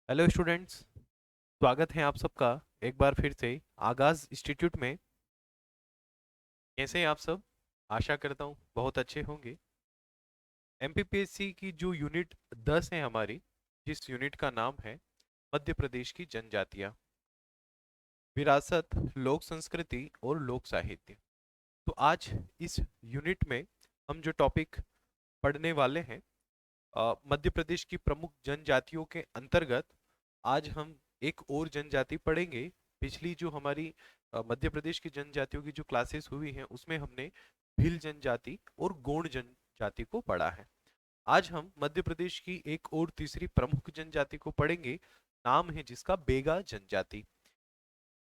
Hello students. स्वागत है आप सबका एक बार फिर से आगाज इंस्टीट्यूट में। कैसे हैं आप सब? आशा करता हूँ बहुत अच्छे होंगे। एमपीपीएससी की जो यूनिट 10 है हमारी, जिस यूनिट का नाम है मध्य प्रदेश की जनजातियाँ, विरासत, लोक संस्कृति और लोक साहित्य। तो आज इस यूनिट में हम जो टॉपिक पढ़ने वाले हैं, मध्य प्रदेश की प्रमुख जनजातियों के अंतर्गत आज हम एक और जनजाति पढ़ेंगे। पिछली जो हमारी मध्य प्रदेश की जनजातियों की जो क्लासेस हुई हैं उसमें हमने भील जनजाति और गोंड जनजाति को पढ़ा है। आज हम मध्य प्रदेश की एक और तीसरी प्रमुख जनजाति को पढ़ेंगे, नाम है जिसका बेगा जनजाति।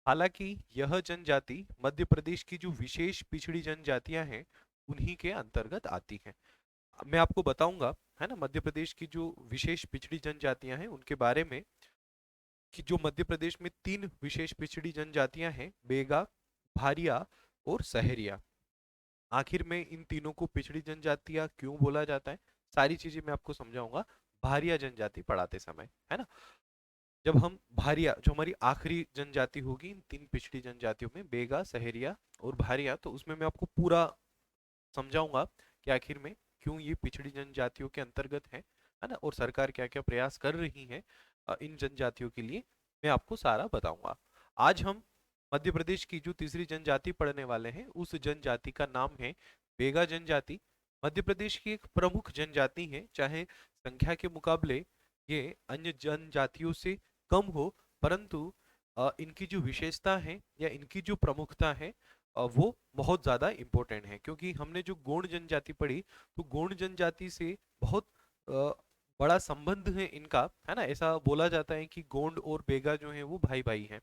हालांकि यह जनजाति मध्य प्रदेश की जो विशेष पिछड़ी जनजातियां हैं उन्हीं के अंतर्गत आती हैं। मैं आपको बताऊंगा, है ना, मध्य प्रदेश की जो विशेष पिछड़ी जनजातियां हैं उनके बारे में, कि जो मध्य प्रदेश में तीन विशेष पिछड़ी जनजातियां हैं, बेगा, भारिया और सहरिया। आखिर में इन तीनों को पिछड़ी जनजातियां क्यों बोला जाता है, सारी चीजें मैं आपको समझाऊंगा भारिया जनजाति पढ़ाते समय, है ना। जब हम भारिया, जो हमारी आखिरी जनजाति होगी इन तीन पिछड़ी जनजातियों में, बेगा, सहरिया और भारिया, तो उसमें मैं आपको पूरा समझाऊंगा कि आखिर में क्यों ये पिछड़ी जनजातियों के अंतर्गत है ना, और सरकार क्या क्या प्रयास कर रही है इन जनजातियों के लिए, मैं आपको सारा बताऊंगा। आज हम मध्य प्रदेश की जो तीसरी जनजाति पढ़ने वाले हैं उस जनजाति का नाम है बेगा जनजाति। मध्य प्रदेश की एक प्रमुख जनजाति है, चाहे संख्या के मुकाबले ये अन्य जनजातियों से कम हो, परंतु इनकी जो विशेषता है या इनकी जो प्रमुखता है वो बहुत ज़्यादा इम्पोर्टेंट है। क्योंकि हमने जो गोंड जनजाति पढ़ी, तो गोंड जनजाति से बहुत अ, बड़ा संबंध है इनका, है ना। ऐसा बोला जाता है कि गोंड और बेगा जो है वो भाई भाई हैं।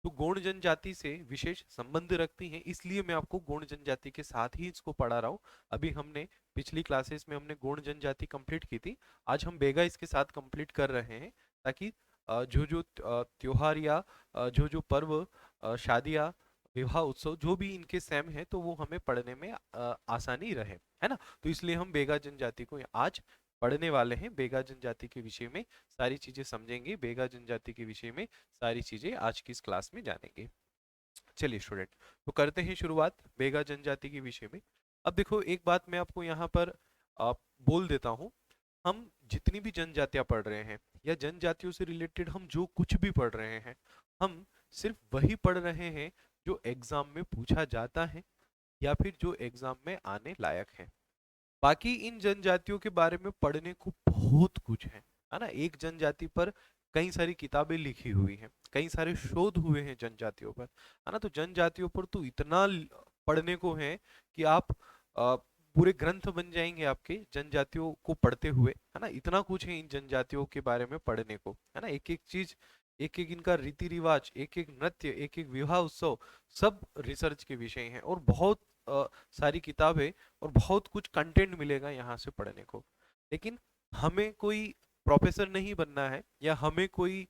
तो गोंड जनजाति से विशेष संबंध रखती हैं, इसलिए मैं आपको गोंड जनजाति के साथ ही इसको पढ़ा रहा हूँ। अभी हमने पिछली क्लासेस में हमने गोंड जनजाति कंप्लीट की थी, आज हम बेगा इसके साथ कंप्लीट कर रहे हैं, ताकि जो जो त्योहार या जो जो पर्व, शादियाँ, विवाह उत्सव जो भी इनके सेम है, तो वो हमें पढ़ने में आसानी रहे, है ना। तो इसलिए हम बेगा जनजाति को आज पढ़ने वाले हैं। बेगा जनजाति के विषय में सारी चीजें समझेंगे, बेगा जनजाति के विषय में सारी चीजें आज की इस क्लास में जानेंगे। चलिए स्टूडेंट, तो करते हैं शुरुआत बेगा जनजाति के विषय में। अब देखो, एक बात मैं आपको यहाँ पर बोल देता हूँ। हम जितनी भी जनजातियां पढ़ रहे हैं या जनजातियों से रिलेटेड हम जो कुछ भी पढ़ रहे हैं, हम सिर्फ वही पढ़ रहे हैं जो एग्जाम में पूछा जाता है या फिर जो एग्जाम में आने लायक है। बाकी इन जनजातियों के बारे में पढ़ने को बहुत कुछ है ना। एक जनजाति पर कई सारी किताबें लिखी हुई हैं, कई सारे शोध हुए हैं जनजातियों पर, है ना। तो जनजातियों पर तो इतना पढ़ने को है कि आप पूरे ग्रंथ बन जाएंगे आपके जनजातियों को पढ़ते हुए, है ना। इतना कुछ है इन जनजातियों के बारे में पढ़ने को, है ना। एक एक चीज, एक एक इनका रीति रिवाज, एक एक नृत्य, एक एक विवाह उत्सव, सब रिसर्च के विषय हैं। और बहुत सारी किताबें और बहुत कुछ कंटेंट मिलेगा यहाँ से पढ़ने को। लेकिन हमें कोई प्रोफेसर नहीं बनना है, या हमें कोई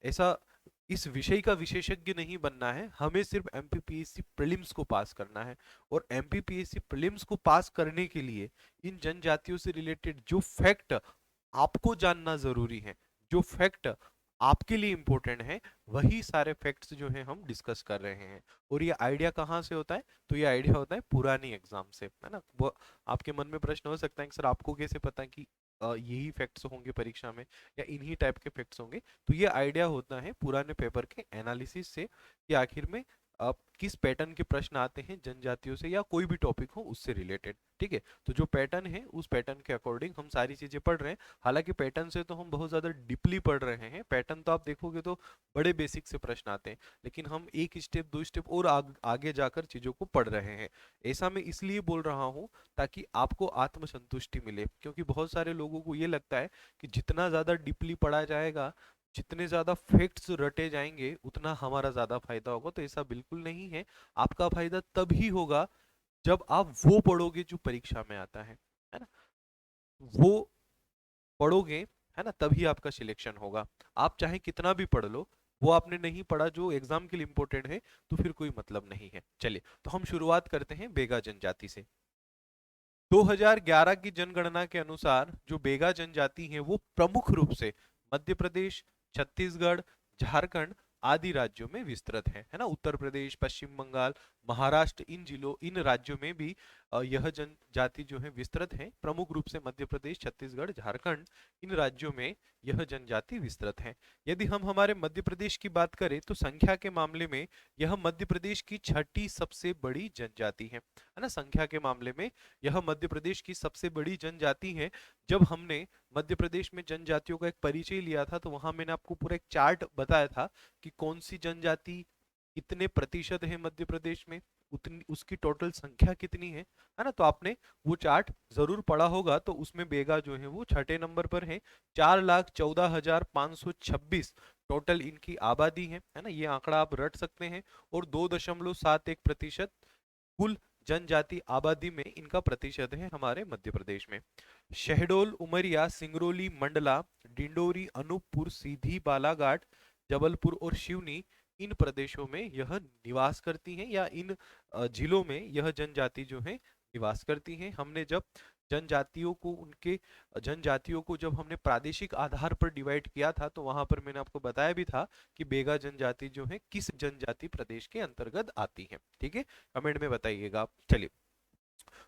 ऐसा इस विषय का विशेषज्ञ नहीं बनना है। हमें सिर्फ एमपीपीएससी प्रीलिम्स को पास करना है। और एमपीपीएससी प्रीलिम्स को पास करने के लिए इन जनजातियों से रिलेटेड जो फैक्ट आपको जानना जरूरी है, जो फैक्ट आपके लिए इंपॉर्टेंट है, वही सारे फैक्ट्स जो हैं हम डिस्कस कर रहे हैं। और ये आइडिया कहाँ से होता है? तो ये आइडिया होता है पुरानी एग्जाम से, है ना। वो आपके मन में प्रश्न हो सकता है कि सर आपको कैसे पता कि यही फैक्ट्स होंगे परीक्षा में या इन्हीं टाइप के फैक्ट्स होंगे? तो ये आइडिया होता है पुराने पेपर के एनालिसिस से, कि आखिर में किस पैटर्न के प्रश्न आते हैं जनजातियों से या कोई भी टॉपिक हो उससे रिलेटेड। ठीक है, तो जो पैटर्न है उस पैटर्न के अकॉर्डिंग हम सारी चीजें पढ़ रहे हैं। हालांकि पैटर्न से तो हम बहुत ज्यादा डीपली पढ़ रहे हैं, पैटर्न तो आप देखोगे तो बड़े बेसिक से प्रश्न आते हैं, लेकिन हम एक स्टेप दो स्टेप और आगे जाकर चीजों को पढ़ रहे हैं। ऐसा मैं इसलिए बोल रहा हूँ ताकि आपको आत्मसंतुष्टि मिले। क्योंकि बहुत सारे लोगों को ये लगता है कि जितना ज्यादा डीपली पढ़ा जाएगा, जितने ज्यादा फैक्ट्स रटे जाएंगे, उतना हमारा ज्यादा फायदा होगा। तो ऐसा बिल्कुल नहीं है। आपका फायदा तभी होगा जब आप वो पढ़ोगे जो परीक्षा में आता है ना। वो पढ़ोगे, है ना, तभी आपका सिलेक्शन होगा। आप चाहे कितना भी पढ़ लो, वो आपने नहीं पढ़ा जो एग्जाम के लिए इंपॉर्टेंट है, तो फिर कोई मतलब नहीं है। चलिए, तो हम शुरुआत करते हैं बेगा जनजाति से। 2011 की जनगणना के अनुसार जो बेगा जनजाति है वो प्रमुख रूप से मध्य प्रदेश, छत्तीसगढ़, झारखंड आदि राज्यों में विस्तृत है ना। उत्तर प्रदेश, पश्चिम बंगाल, महाराष्ट्र, इन राज्यों में भी यह जनजाति जो है विस्तृत है। प्रमुख रूप से मध्य प्रदेश, छत्तीसगढ़, झारखंड, इन राज्यों में यह जनजाति विस्तृत है। यदि हम हमारे मध्य प्रदेश की बात करें तो संख्या के मामले में यह मध्य प्रदेश की छठी सबसे बड़ी जनजाति है ना। संख्या के मामले में यह मध्य प्रदेश की सबसे बड़ी जनजाति है। जब हमने मध्य प्रदेश में जनजातियों का एक परिचय लिया था तो वहां मैंने आपको पूरा एक चार्ट बताया था कि कौन सी जनजाति कितने प्रतिशत है मध्य प्रदेश में, उतनी उसकी टोटल संख्या कितनी है ना। तो आपने वो चार्ट जरूर पढ़ा होगा। तो उसमें बेगा जो है वो छठे नंबर पर है, 4,14,526 टोटल इनकी आबादी है ना। ये आंकड़ा आप रट सकते हैं। और 2.71% कुल जनजाति आबादी में इनका प्रतिशत है हमारे मध्य प्रदेश में। शहडोल, उमरिया, सिंगरौली, मंडला, डिंडोरी, अनूपपुर, सीधी, बालाघाट, जबलपुर और सिवनी, इन प्रदेशों में यह निवास करती हैं, या इन जिलों में यह जनजाति जो है निवास करती हैं। हमने जब जनजातियों को जब हमने प्रादेशिक आधार पर डिवाइड किया था तो वहां पर मैंने आपको बताया भी था कि बेगा जनजाति जो है किस जनजाति प्रदेश के अंतर्गत आती है। ठीक है, कमेंट में बताइएगा आप। चलिए,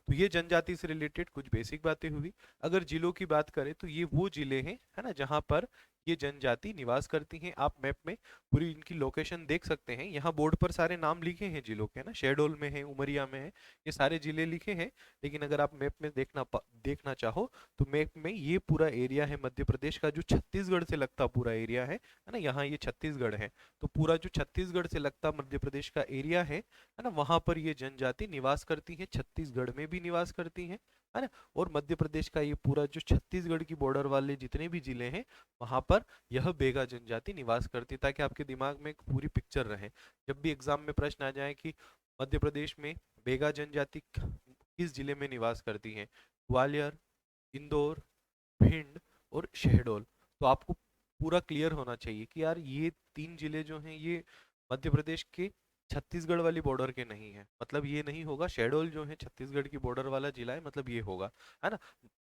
तो ये जनजाति से रिलेटेड कुछ बेसिक बातें हुई। अगर जिलों की बात करें तो ये वो जिले हैं है ना जहां पर ये जनजाति निवास करती हैं। आप मैप में पूरी इनकी लोकेशन देख सकते हैं। यहाँ बोर्ड पर सारे नाम लिखे हैं जिलों के, है ना। शहडोल में है, उमरिया में है, ये सारे जिले लिखे हैं। लेकिन अगर आप मैप में देखना चाहो तो मैप में ये पूरा एरिया है मध्य प्रदेश का, जो छत्तीसगढ़ से लगता पूरा एरिया है ना। यहाँ ये छत्तीसगढ़ है, तो पूरा जो छत्तीसगढ़ से लगता मध्य प्रदेश का एरिया है ना, वहां पर ये जनजाति निवास करती है। छत्तीसगढ़ में भी निवास करती है ना। और मध्य प्रदेश का ये पूरा जो छत्तीसगढ़ की बॉर्डर वाले जितने भी जिले हैं वहां पर यह बेगा जनजाति निवास करती है, ताकि आपके दिमाग में एक पूरी पिक्चर रहे। जब भी एग्जाम में प्रश्न आ जाए कि मध्य प्रदेश में बेगा जनजाति किस जिले में निवास करती है, ग्वालियर, इंदौर, भिंड और शहडोल, तो आपको पूरा क्लियर होना चाहिए कि यार ये 3 जिले जो हैं ये मध्य प्रदेश के छत्तीसगढ़ वाली बॉर्डर के नहीं है। मतलब ये नहीं होगा शहडोल जो है छत्तीसगढ़ की बॉर्डर वाला जिला है, मतलब ये होगा, है ना।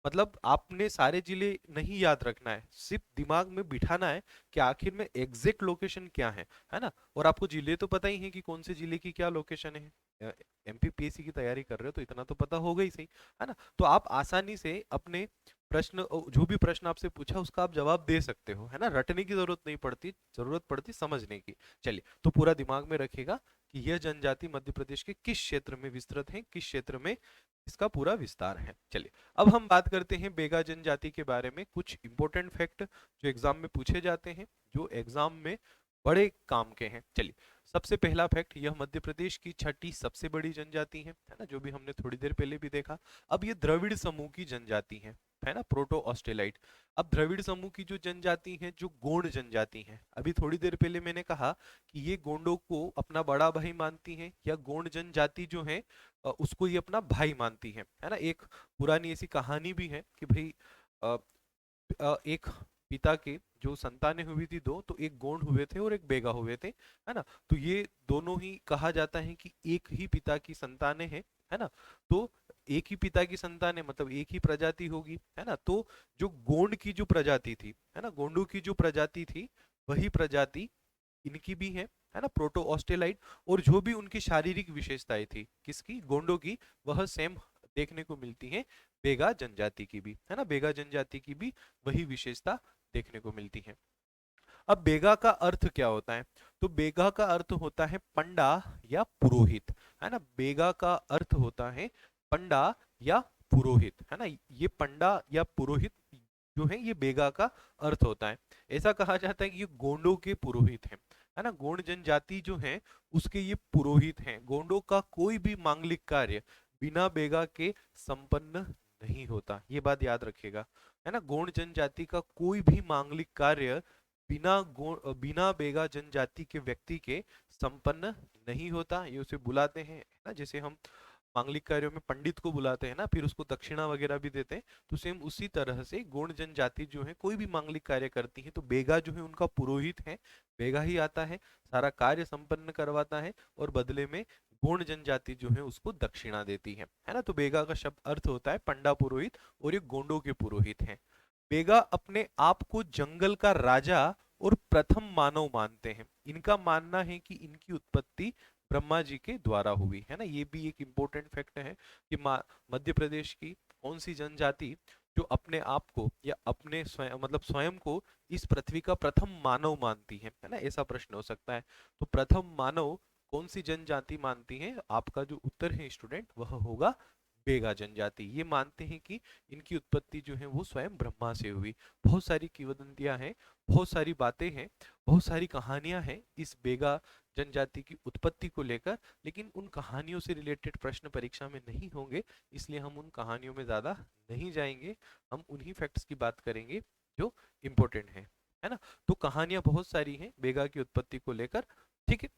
मतलब आपने सारे जिले नहीं याद रखना है, सिर्फ दिमाग में बिठाना है कि आखिर में एग्जैक्ट लोकेशन क्या है ना। और आपको जिले तो पता ही है कि कौन से जिले की क्या लोकेशन है। एमपीपीएससी की तैयारी कर रहे हो तो इतना तो पता होगा ही सही, है ना। तो आप आसानी से अपने प्रश्न, जो भी प्रश्न आपसे पूछा उसका आप जवाब दे सकते हो, है ना। रटने की जरूरत नहीं पड़ती, जरूरत पड़ती समझने की। चलिए, तो पूरा दिमाग में रखिएगा कि यह जनजाति मध्य प्रदेश के किस क्षेत्र में विस्तृत है, किस क्षेत्र में इसका पूरा विस्तार है। चलिए, अब हम बात करते हैं बेगा जनजाति के बारे में, कुछ इंपॉर्टेंट फैक्ट जो एग्जाम में पूछे जाते हैं, जो एग्जाम में बड़े काम के हैं। चलिए, सबसे पहला फैक्ट, यह मध्य प्रदेश की छठी सबसे बड़ी जनजाति है ना, जो भी हमने थोड़ी देर पहले भी देखा। अब ये द्रविड़ समूह की जनजाति है ना, प्रोटो ऑस्ट्रेलाइट। अब द्रविड़ समूह की जो जनजाति है, जो गोंड जनजाति है, अभी थोड़ी देर पहले मैंने कहा कि ये गोंडों को अपना बड़ा भाई मानती है, या गोंड जनजाति जो है उसको ये अपना भाई मानती है ना। एक पुरानी ऐसी कहानी भी है कि भाई अ, एक पिता के जो संतानें हुई थी दो, तो एक गोंड हुए थे और एक बेगा हुए थे, है ना। तो ये दोनों ही कहा जाता है कि एक ही पिता की संतानें हैं, है ना। तो एक ही पिता की संतान है, मतलब एक ही प्रजाति होगी, है ना। तो जो गोंड की जो प्रजाति थी, है ना, गोंडू की जो प्रजाति थी, वही प्रजाति इनकी भी है ना, प्रोटो ऑस्ट्रेलाइट। और जो भी उनकी शारीरिक विशेषताएं थी किसकी, गोंडों की, वह सेम देखने को मिलती है बेगा जनजाति की भी, है ना। बेगा जनजाति की भी वही विशेषता देखने को मिलती है। अब बेगा का अर्थ क्या होता है, तो बेगा का अर्थ होता है पंडा या पुरोहित, है ना। बेगा का अर्थ होता है पंडा या पुरोहित, है ना। ये पंडा या पुरोहित जो है ये बेगा का अर्थ होता है। ऐसा कहा जाता है कि ये गोंडों के पुरोहित हैं, है ना। गोंड जनजाति जो है उसके ये पुरोहित हैं। गोंडों का कोई भी मांगलिक कार्य बिना बेगा के संपन्न नहीं होता, ये बात याद रखिएगा, है ना। गोंड जनजाति का कोई भी मांगलिक कार्य बिना बेगा जनजाति के व्यक्ति के संपन्न नहीं होता। ये उसे बुलाते हैं ना, जैसे हम मांगलिक कार्यों में पंडित को बुलाते हैं ना, फिर उसको दक्षिणा वगैरह भी देते हैं, तो सेम उसी तरह से गोंड जनजाति जो है कोई भी मांगलिक कार्य करती है तो बेगा जो है उनका पुरोहित है। बेगा ही आता है, सारा कार्य संपन्न करवाता है, और बदले में गोंड जनजाति जो है उसको दक्षिणा देती है ना। तो बेगा का शब्द अर्थ होता है पंडा पुरोहित, और ये गोंडों के पुरोहित हैं। बेगा अपने आप को जंगल का राजा और प्रथम मानव मानते हैं। इनका मानना है कि इनकी उत्पत्ति ब्रह्मा जी के द्वारा हुई है ना। ये भी एक इम्पोर्टेंट फैक्ट है कि मध्य प्रदेश की कौन सी जनजाति जो अपने आप को या अपने स्वयं मतलब स्वयं को इस पृथ्वी का प्रथम मानव मानती है ना। ऐसा प्रश्न हो सकता है। तो प्रथम मानव कौन सी जनजाति मानती है? आपका जो उत्तर है स्टूडेंट वह होगा बेगा जनजाति। ये मानते हैं कि इनकी उत्पत्ति जो है वो स्वयं ब्रह्मा से हुई। बहुत सारी किंवदंतियां हैं, बहुत सारी बातें हैं, बहुत सारी कहानियां हैं इस बेगा जनजाति की उत्पत्ति को लेकर, लेकिन उन कहानियों से रिलेटेड प्रश्न परीक्षा में नहीं होंगे, इसलिए हम उन कहानियों में ज्यादा नहीं जाएंगे। हम उन्हीं फैक्ट्स की बात करेंगे जो इम्पोर्टेंट है ना। तो कहानियां बहुत सारी हैं बेगा की उत्पत्ति को लेकर, ठीक है।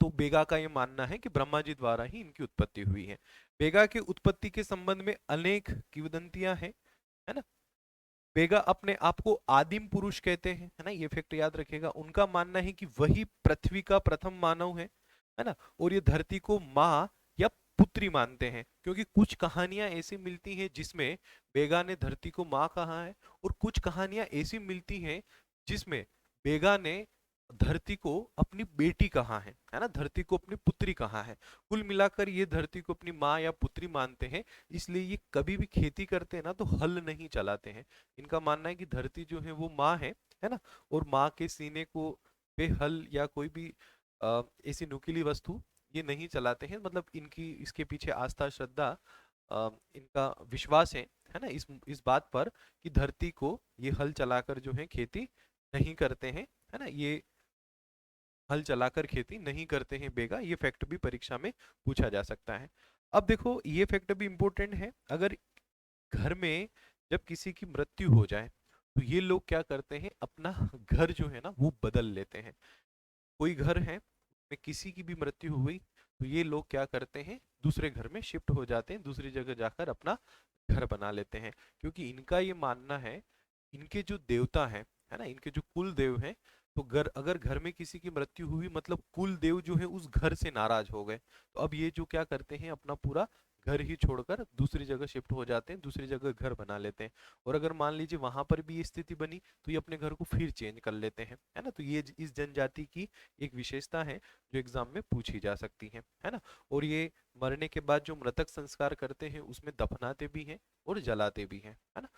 तो बेगा का ये मानना है कि ब्रह्मा जी द्वारा ही इनकी उत्पत्ति हुई है। बेगा की उत्पत्ति के संबंध में अनेक किंवदंतियां हैं, है ना। बेगा अपने आप को आदिम पुरुष कहते हैं, है ना, ये फैक्ट याद रखेगा। उनका मानना है कि वही पृथ्वी का प्रथम मानव है ना। और ये धरती को माँ या पुत्री मानते हैं, क्योंकि कुछ कहानियां ऐसी मिलती हैं जिसमें बेगा ने धरती को माँ कहा है, और कुछ कहानियां ऐसी मिलती हैं जिसमें बेगा ने धरती को अपनी बेटी कहा है ना, धरती को अपनी पुत्री कहा है। कुल मिलाकर ये धरती को अपनी माँ या पुत्री मानते हैं, इसलिए ये कभी भी खेती करते हैं ना तो हल नहीं चलाते हैं। इनका मानना है कि धरती जो है वो माँ है ना, और माँ के सीने को पे हल या कोई भी ऐसी नुकीली वस्तु ये नहीं चलाते हैं। मतलब इनकी इसके पीछे आस्था, श्रद्धा, इनका विश्वास है ना, इस बात पर कि धरती को ये हल चलाकर जो है खेती नहीं करते हैं, है ना। ये हल चलाकर खेती नहीं करते हैं बेगा। ये फैक्ट भी परीक्षा में पूछा जा सकता है। अब देखो ये फैक्ट भी इंपॉर्टेंट है। अगर घर में जब किसी की मृत्यु हो जाए तो ये लोग क्या करते हैं, अपना घर जो है ना वो बदल लेते हैं। कोई घर है में किसी की भी मृत्यु हुई तो ये लोग क्या करते हैं, दूसरे घर में शिफ्ट हो जाते हैं, दूसरी जगह जाकर अपना घर बना लेते हैं। क्योंकि इनका ये मानना है, इनके जो देवता है ना, इनके जो कुल देव हैं, तो अगर घर में किसी की मृत्यु हुई मतलब कुल देव जो है उस घर से नाराज हो गए, तो अब ये जो क्या करते हैं, अपना पूरा घर ही छोड़कर दूसरी जगह शिफ्ट हो जाते हैं, दूसरी जगह घर बना लेते हैं। और अगर मान लीजिए वहां पर भी ये स्थिति बनी तो ये अपने घर को फिर चेंज कर लेते हैं, है ना। तो ये इस जनजाति की एक विशेषता है जो एग्जाम में पूछी जा सकती है ना। और ये मरने के बाद जो मृतक संस्कार करते हैं उसमें दफनाते भी हैं और जलाते भी हैं, है ना।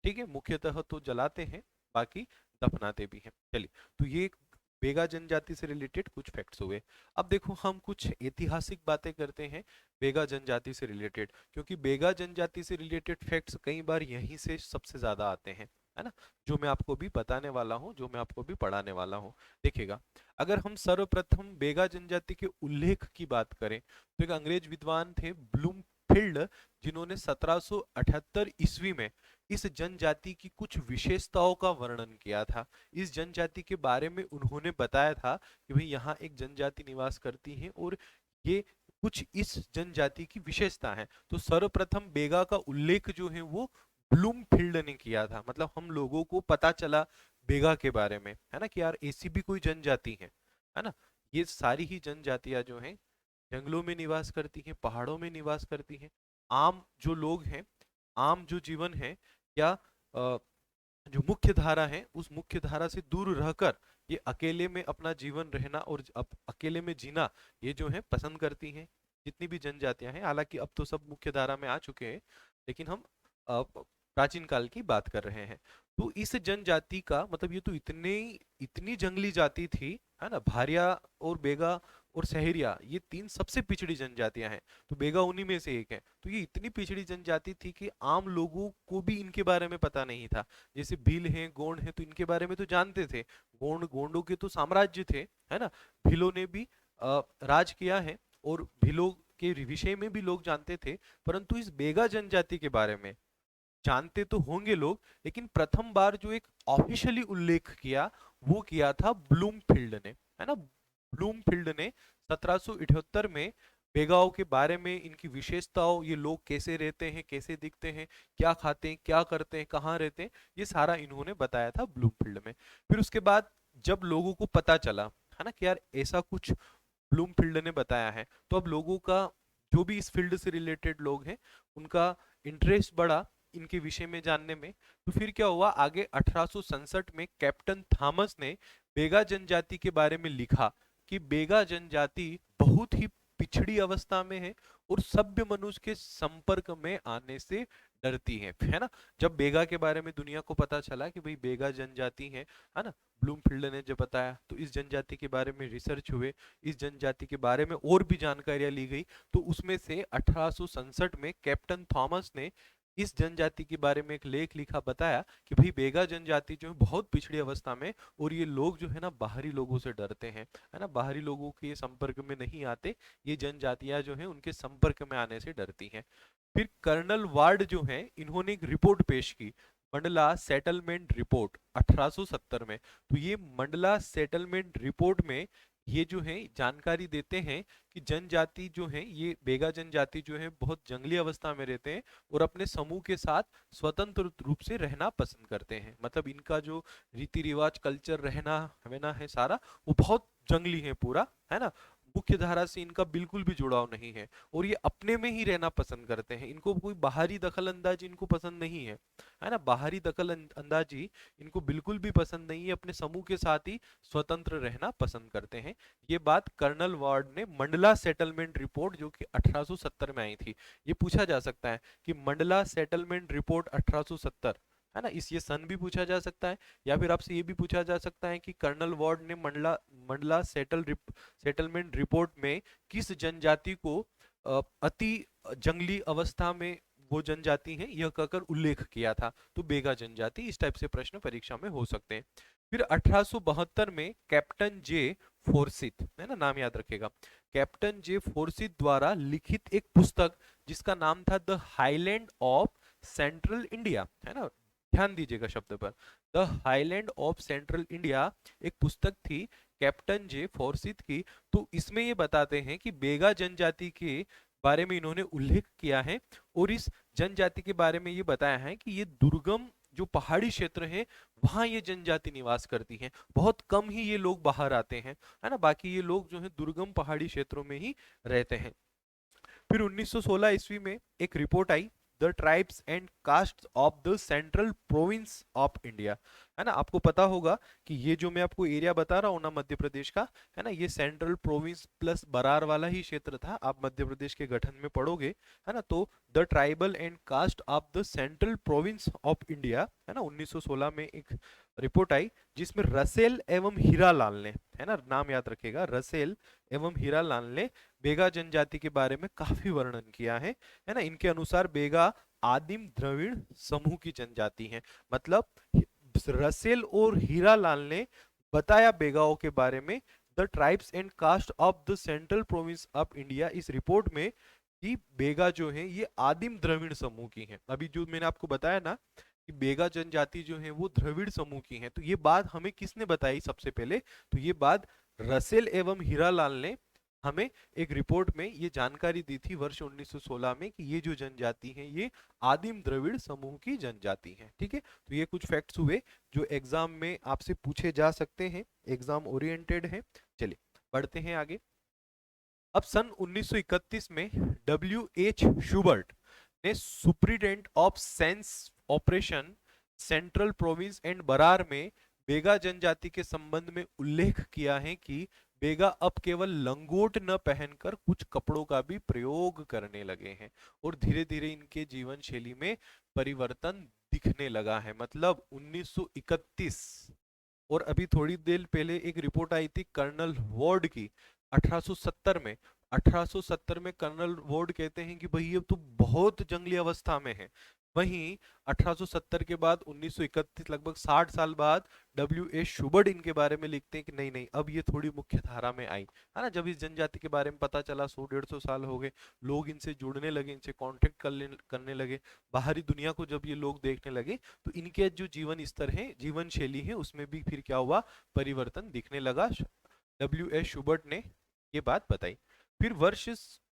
ठीक है, मुख्यतः तो जलाते हैं, बाकी दफनाते भी हैं। चलिए, तो ये बेगा जनजाति से रिलेटेड कुछ फैक्ट्स हुए। अब देखो हम कुछ ऐतिहासिक बातें करते हैं बेगा जनजाति से रिलेटेड, क्योंकि बेगा जनजाति से रिलेटेड फैक्ट्स कई बार यहीं से सबसे ज्यादा आते हैं, है ना। जो मैं आपको भी बताने वाला हूँ, जो मैं आपको भी पढ़ाने वाला हूँ, देखिएगा। अगर हम सर्वप्रथम बेगा जनजाति के उल्लेख की बात करें तो एक अंग्रेज विद्वान थे ब्लूमफील्ड, जिन्होंने 1778 ईस्वी में इस जनजाति की कुछ विशेषताओं का वर्णन किया था। इस जनजाति के बारे में उन्होंने बताया था कि भाई यहाँ एक जनजाति निवास करती है और ये कुछ इस जनजाति की विशेषता है। तो सर्वप्रथम बेगा का उल्लेख जो है वो ब्लूमफील्ड ने किया था। मतलब हम लोगों को पता चला बेगा के बारे में, है ना, कि यार ऐसी भी कोई जनजाति है ना। ये सारी ही जनजातियां जो हैं जंगलों में निवास करती हैं, पहाड़ों में निवास करती हैं। आम जो लोग हैं, आम जो जीवन है, या जो मुख्य धारा है उस मुख्य धारा से दूर रहकर ये अकेले में अपना जीवन रहना और अकेले में जीना ये जो है पसंद करती हैं, जितनी भी जनजातियां हैं। हालांकि अब तो सब मुख्य धारा में आ चुके हैं, लेकिन हम प्राचीन काल की बात कर रहे हैं। तो इस जनजाति का मतलब ये तो इतनी जंगली जाति थी, है ना। भारिया और बेगा और सहरिया ये तीन सबसे पिछड़ी जनजातियां हैं, तो बेगा उन्हीं में से एक है। तो ये इतनी पिछड़ी जनजाति थी कि आम लोगों को भी इनके बारे में पता नहीं था। जैसे भील हैं, गोंड हैं, तो इनके बारे में तो जानते थे। गोंडों के तो साम्राज्य थे, है ना। भीलों ने भी राज किया है और भीलों के विषय में भी लोग जानते थे। परंतु इस बेगा जनजाति के बारे में जानते तो होंगे लोग, लेकिन प्रथम बार जो एक ऑफिशियली उल्लेख किया वो किया था ब्लूमफील्ड ने, है ना। ब्लूमफील्ड ने 1778 में बेगाओं के बारे में, इनकी विशेषताओं, ये लोग कैसे रहते हैं, कैसे दिखते हैं, क्या खाते हैं, क्या करते हैं, कहाँ रहते हैं, ये सारा इन्होंने बताया था ब्लूमफील्ड में। फिर उसके बाद जब लोगों को पता चला, है ना, कि यार ऐसा कुछ ब्लूमफील्ड ने बताया है, तो अब लोगों का, जो भी इस फील्ड से रिलेटेड लोग हैं, उनका इंटरेस्ट बढ़ा इनके विषय में जानने में। तो फिर क्या हुआ आगे 1867 में कैप्टन थॉमस ने बेगा जनजाति के बारे में लिखा कि बेगा जनजाति बहुत ही पिछड़ी अवस्था में है और सभ्य मनुष्य के संपर्क में आने से डरती है ना। जब बेगा के बारे में दुनिया को पता चला कि भाई बेगा जनजाति है ना, ब्लूमफील्ड ने जब बताया तो इस जनजाति के बारे में रिसर्च हुए, इस जनजाति के बारे में और भी जानकारियां ली गई। तो उसमें से 1867 में कैप्टन थॉमस ने इस जनजाति के बारे में एक लेख लिखा, बताया कि भाई बेगा जनजाति जो है बहुत पिछड़ी अवस्था में, और ये लोग जो है ना बाहरी लोगों से डरते हैं, है ना, बाहरी लोगों के संपर्क में नहीं आते, ये जनजातियां जो है उनके संपर्क में आने से डरती हैं। फिर कर्नल वार्ड जो है इन्होंने एक रिपोर्ट पेश की, मंडला सेटलमेंट रिपोर्ट 1870 में। तो ये मंडला सेटलमेंट रिपोर्ट में ये जो है जानकारी देते हैं कि जनजाति जो है ये बेगा जनजाति जो है बहुत जंगली अवस्था में रहते हैं और अपने समूह के साथ स्वतंत्र रूप से रहना पसंद करते हैं। मतलब इनका जो रीति रिवाज कल्चर रहना है सारा वो बहुत जंगली है पूरा, है ना, मुख्य धारा से इनका बिल्कुल भी जुड़ाव नहीं है और ये अपने में ही रहना पसंद करते हैं। इनको कोई बाहरी दखल अंदाजी इनको पसंद नहीं है ना, बाहरी दखल अंदाजी इनको बिल्कुल भी पसंद नहीं है, अपने समूह के साथ ही स्वतंत्र रहना पसंद करते हैं। ये बात कर्नल वार्ड ने मंडला सेटलमेंट रिपोर्ट जो कि 1870 में आई थी, ये पूछा जा सकता है कि मंडला सेटलमेंट रिपोर्ट 1870, है ना, इस ये सन भी पूछा जा सकता है, या फिर आपसे ये भी पूछा जा सकता है कि कर्नल वार्ड ने मंडला मंडला सेटलमेंट रिपोर्ट में किस जनजाति को अति जंगली अवस्था में वो जनजाति है यह कहकर उल्लेख किया था। तो बेगा जनजाति, इस टाइप से प्रश्न परीक्षा में हो सकते हैं। फिर 1872 में कैप्टन जे फोर्सिथ, है ना, नाम याद रखेगा, कैप्टन जे फोर्सिथ द्वारा लिखित एक पुस्तक जिसका नाम था the highland of central India, है ना, ध्यान दीजिएगा शब्द पर, the highland of central India, एक पुस्तक थी कैप्टन जे फोर्सिथ की। तो इसमें ये बताते हैं कि बेगा जनजाति के बारे में इन्होंने उल्लेख किया है और इस जनजाति के बारे में ये बताया है कि ये दुर्गम जो पहाड़ी क्षेत्र है वहां ये जनजाति निवास करती है, बहुत कम ही ये लोग बाहर आते हैं, है ना, बाकी ये लोग जो है दुर्गम पहाड़ी क्षेत्रों में ही रहते हैं। फिर 1916 ईस्वी में एक रिपोर्ट आई, the tribes and caste of the central province of India, है ना। आपको पता होगा कि ये जो मैं आपको एरिया बता रहा हूँ ना मध्य प्रदेश का, है ना, ये सेंट्रल प्रोविंस प्लस बरार वाला ही क्षेत्र था, आप मध्य प्रदेश के गठन में पढ़ोगे, है ना। तो the tribal and caste of the central province of India, है ना, 1916 में एक रिपोर्ट आई जिसमें रसेल एवं हीरालाल ने, है ना, नाम याद रखेगा, रसेल एवं हीरालाल ने बेगा जनजाति के बारे में काफी वर्णन किया है ना। इनके अनुसार बेगा आदिम द्रविड़ समूह की जनजाति है। मतलब रसेल और हीरालाल ने बताया बेगाओं के बारे में, the tribes and caste of the central province of India, इस रिपोर्ट में कि बेगा जो है ये आदिम द्रविड़ समूह की है। अभी जो मैंने आपको बताया ना कि बेगा जनजाति जो है वो द्रविड़ समूह की है, तो ये बात हमें किसने बताई सबसे पहले, तो ये बात रसेल एवं हीरालाल ने हमें एक रिपोर्ट में ये जानकारी दी थी वर्ष 1916 में कि ये जो जनजाति है ये आदिम द्रविड़ समूह की जनजाति है। ठीक है, तो ये कुछ फैक्ट्स हुए जो एग्जाम में आपसे पूछे जा सकते हैं, एग्जाम ओरिएंटेड है। चलिए बढ़ते हैं आगे। अब सन 1931 में W.H. शुबर्ट ने superintendent of census operation central province and Berar में बेगा जनजाति के संबंध में उल्लेख किया है कि बेगा अब केवल लंगोट न पहनकर कुछ कपड़ों का भी प्रयोग करने लगे हैं और धीरे धीरे इनके जीवन शैली में परिवर्तन दिखने लगा है। मतलब 1931, और अभी थोड़ी देर पहले एक रिपोर्ट आई थी कर्नल वॉर्ड की 1870 में। 1870 में कर्नल वॉर्ड कहते हैं कि भाई ये तो बहुत जंगली अवस्था में है। वहीं 1870 के बाद 1931, लगभग 60 साल बाद W.H. शुबर्ट इनके बारे में लिखते हैं कि नहीं नहीं अब ये थोड़ी मुख्य धारा में आई, है ना। जब इस जनजाति के बारे में पता चला, 100-150 साल हो गए, लोग इनसे जुड़ने लगे, इनसे कांटेक्ट करने लगे, बाहरी दुनिया को जब ये लोग देखने लगे, तो इनके जो जीवन स्तर है, जीवन शैली है, उसमें भी फिर क्या हुआ, परिवर्तन दिखने लगा। W.H. शुबर्ट ने ये बात बताई। फिर वर्ष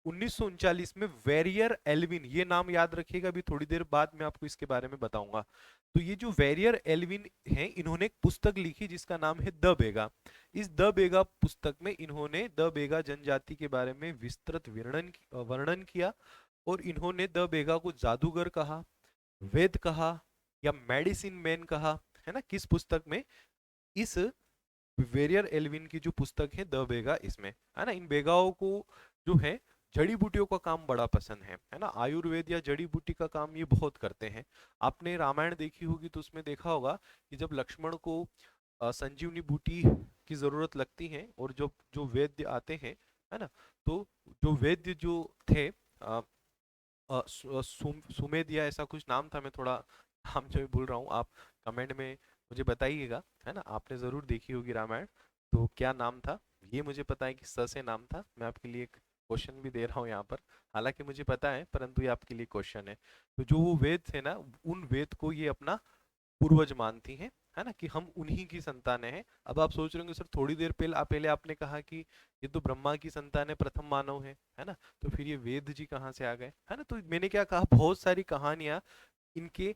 1939 में वेरियर एल्विन, ये नाम याद रखिएगा, अभी थोड़ी देर बाद मैं आपको इसके बारे में बताऊंगा। तो ये जो वेरियर एल्विन है, इन्होंने एक पुस्तक लिखी जिसका नाम है द बेगा। इस द बेगा पुस्तक में इन्होंने द बेगा जनजाति के बारे में विस्तृत वर्णन किया और इन्होंने द बेगा को जादूगर कहा, वेद कहा या मेडिसिन मैन कहा, है ना, किस पुस्तक में? इस वेरियर एल्विन की जो पुस्तक है द बेगा, इसमें, है ना। इन बेगाओं को जो है जड़ी बूटियों का काम बड़ा पसंद है ना। आयुर्वेद या जड़ी बूटी का काम ये बहुत करते हैं। आपने रामायण देखी होगी तो उसमें देखा होगा कि जब लक्ष्मण को संजीवनी बूटी की जरूरत लगती है और जो जो वैद्य आते हैं, है ना, तो जो वैद्य जो थे, सुमेध या ऐसा कुछ नाम था, मैं थोड़ा नाम जो है भूल रहा हूँ, आप कमेंट में मुझे बताइएगा, है ना। आपने जरूर देखी होगी रामायण, तो क्या नाम था? ये मुझे पता है कि स से नाम था। मैं आपके लिए एक क्वेश्चन भी दे रहा हूँ यहाँ पर, हालांकि मुझे पता है, परंतु ये आपके लिए क्वेश्चन है। तो जो वो वेद थे ना, उन वेद को ये अपना पूर्वज मानती हैं, है ना, कि हम उन्हीं की संतानें हैं। अब आप सोच रहे होंगे, सर थोड़ी देर पहले आपने कहा कि ये तो ब्रह्मा की संतान है, प्रथम मानव है ना, तो फिर ये वेद जी कहाँ से आ गए, है ना। तो मैंने क्या कहा, बहुत सारी कहानियां इनके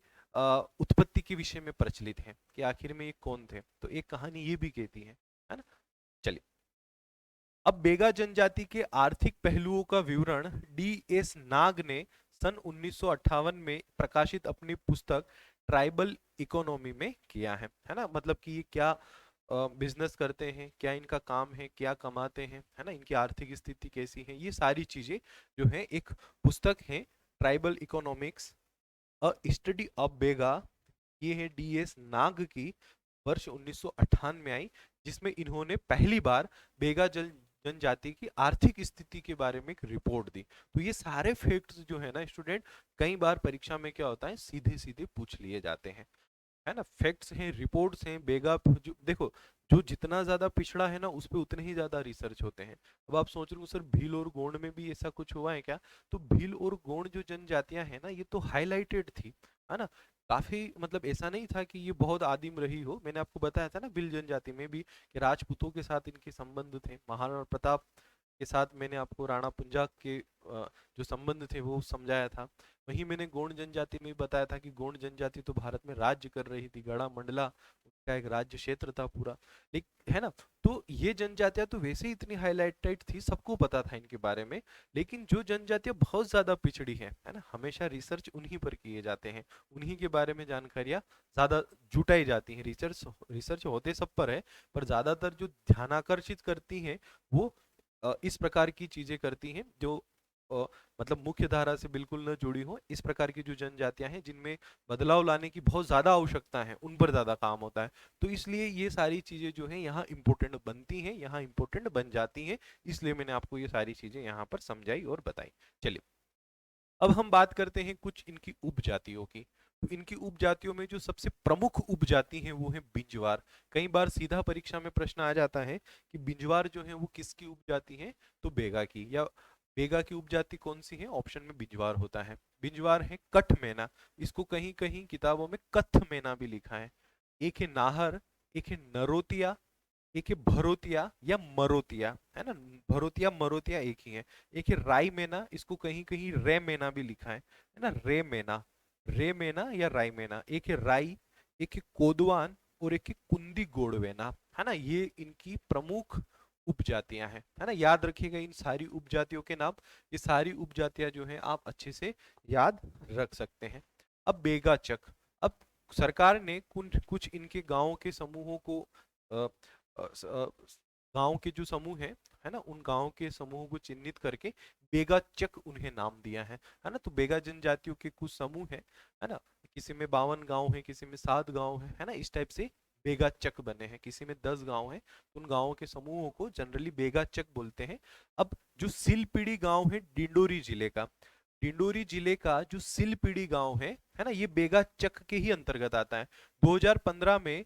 उत्पत्ति के विषय में प्रचलित हैं कि आखिर में ये कौन थे। तो एक कहानी ये भी कहती है ना। चलिए, अब बेगा जनजाति के आर्थिक पहलुओं का विवरण डी एस नाग ने सन 1958 में प्रकाशित अपनी पुस्तक ट्राइबल इकोनॉमी में किया है ना। मतलब कि ये क्या बिजनेस करते हैं, क्या इनका काम है, क्या कमाते हैं, है ना, इनकी आर्थिक स्थिति कैसी है, ये सारी चीजें जो है एक पुस्तक है, tribal economics a study of Baiga, ये है डी एस नाग की, वर्ष 1998 में आई, जिसमें इन्होंने पहली बार बेगा जन जनजाति की आर्थिक स्थिति के बारे में एक रिपोर्ट दी। तो ये सारे फैक्ट्स जो है ना स्टूडेंट, कई बार परीक्षा में क्या होता है, सीधे सीधे पूछ लिए जाते हैं, है ना। फैक्ट्स हैं, रिपोर्ट्स हैं, बेगा जो देखो, जो जितना ज्यादा पिछड़ा है ना उस पे उतने ही ज्यादा रिसर्च होते हैं। अब आप सोच रहे हो सर भील और गोंड में भी ऐसा कुछ हुआ है क्या? तो भील और गोंड जो जनजातियां हैं ना, ये तो हाईलाइटेड थी, है ना। काफी, मतलब ऐसा नहीं था कि ये बहुत आदिम रही हो। मैंने आपको बताया था ना भील जनजाति में भी कि राजपूतों के साथ इनके संबंध थे, महाराणा प्रताप के साथ मैंने आपको राणा पुंजा के जो संबंध थे वो समझाया था। वहीं मैंने गोंड जनजाति में भी बताया था कि गोंड जनजाति तो भारत में राज्य कर रही थी, गढ़ा मंडला उनका एक राज्य क्षेत्र था पूरा, लेकिन, है ना। तो ये जनजातियां तो वैसे ही इतनी हाईलाइटेड थी, सबको पता था इनके बारे में। लेकिन जो जनजातियां बहुत ज्यादा पिछड़ी है ना, हमेशा रिसर्च उन्हीं पर किए जाते हैं, उन्हीं के बारे में जानकारियां ज्यादा जुटाई जाती हैं। रिसर्च रिसर्च होते सब पर है, पर ज्यादातर जो ध्यानाकर्षित करती हैं वो इस प्रकार की चीजें करती हैं जो अ, मतलब मुख्य धारा से बिल्कुल न जुड़ी हो। इस प्रकार की जो जनजातियां हैं जिनमें बदलाव लाने की बहुत ज्यादा आवश्यकता है, उन पर ज्यादा काम होता है। तो इसलिए ये सारी चीजें जो हैं यहाँ इंपॉर्टेंट बनती हैं, यहाँ इंपॉर्टेंट बन जाती हैं, इसलिए मैंने आपको ये सारी चीजें यहाँ पर समझाई और बताई। चलिए, अब हम बात करते हैं कुछ इनकी उपजातियों की। तो इनकी उपजातियों में जो सबसे प्रमुख उपजाति है वो है बिंजवार। कई बार सीधा परीक्षा में प्रश्न आ जाता है कि बिंजवार जो है वो किसकी उपजाति है, तो बेगा की, या बेगा की उपजाति कौन सी है, ऑप्शन में बिंजवार होता है। बिंजवार है कठ मेना, इसको कहीं कहीं किताबों में कथ मेना भी लिखा है। एक है नाहर, एक है नरोतिया, एक है भरोतिया या मरोतिया, है ना। भरोतिया मरोतिया एक ही है। एक है राई मेना, इसको कहीं कहीं रे मेना भी लिखा है ना, रे मेना, रे मेना या राई मेना। एक है राई, एक है कोदवान और एक है कुंदी गोड़वेना, है ना। ये इनकी प्रमुख उपजातियां हैं, है ना। याद रखिएगा इन सारी उपजातियों के नाम। ये सारी उपजातियां जो हैं आप अच्छे से याद रख सकते हैं। अब बेगाचक, अब सरकार ने कुछ कुछ इनके गांवों के समूहों को गांव के जो समूह है ना, उन गांव के समूहों को चिन्हित करके बेगाचक उन्हें नाम दिया है ना। तो बेगा जनजातियों के कुछ समूह है ना, किसी में 52 गांव है, किसी में 7 गांव है ना, इस टाइप से बेगाचक बने हैं। किसी में 10 गांव है, तो उन गांवों के समूहों को जनरली बेगाचक बोलते हैं। अब जो सिलपीड़ी गांव है डिंडोरी जिले का, डिंडोरी जिले का जो सिलपीड़ी गांव है ना, ये बेगाचक के ही अंतर्गत आता है। 2015 में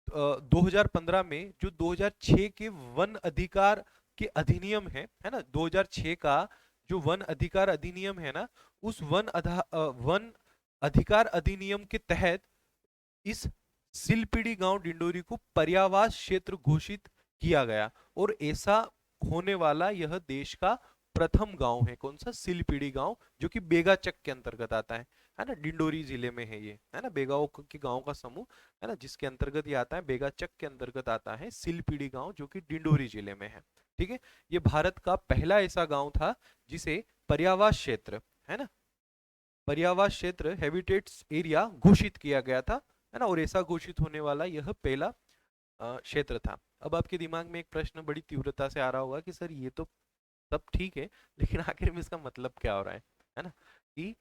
2015 में जो 2006 के वन अधिकार के अधिनियम है ना, 2006 का जो वन अधिकार अधिनियम है ना, उस वन अधिकार अधिनियम के तहत इस सिलपीड़ी गांव डिंडोरी को पर्यावास क्षेत्र घोषित किया गया, और ऐसा होने वाला यह देश का प्रथम गांव है। कौन सा? सिलपीड़ी गांव, जो कि बेगाचक के अंतर्गत आता है ना, डिंडोरी जिले में है ये, है ना। बेगाओं के गांव का समूह, है ना, जिसके अंतर्गत ये आता है, बेगाचक के अंतर्गत आता है सिलपीड़ी गांव, जो कि डिंडोरी जिले में है। ठीक है, ये भारत का पहला ऐसा गांव था जिसे पर्यावास क्षेत्र, है ना, पर्यावास क्षेत्र हैबिटेट्स एरिया घोषित किया गया था, है ना, और ऐसा घोषित होने वाला यह पहला क्षेत्र था। अब आपके दिमाग में एक प्रश्न बड़ी तीव्रता से आ रहा होगा कि सर ये तो सब ठीक है, लेकिन आखिर में इसका मतलब क्या हो रहा है ना, कि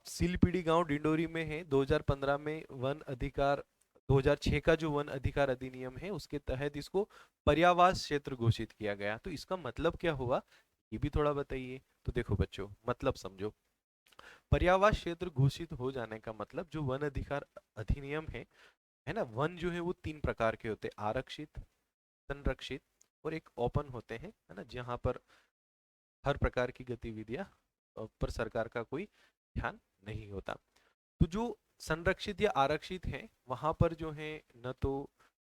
सिलपीड़ी गांव डिंडोरी में है। 2015 में वन अधिकार 2006 का जो वन अधिकार अधिनियम है उसके तहत इसको पर्यावास क्षेत्र घोषित किया गया। तो इसका मतलब क्या हुआ ये भी थोड़ा बताइए। तो देखो बच्चों, मतलब समझो। पर्यावास क्षेत्र घोषित हो जाने का मतलब, जो वन अधिकार अधिनियम है ना, वन जो है वो तीन प्रकार के होते हैं, आरक्षित, संरक्षित और एक ओपन होते हैं, है ना, जहाँ पर हर प्रकार की गतिविधियां पर सरकार का कोई ध्यान नहीं होता। तो जो संरक्षित या आरक्षित है वहां पर जो है न तो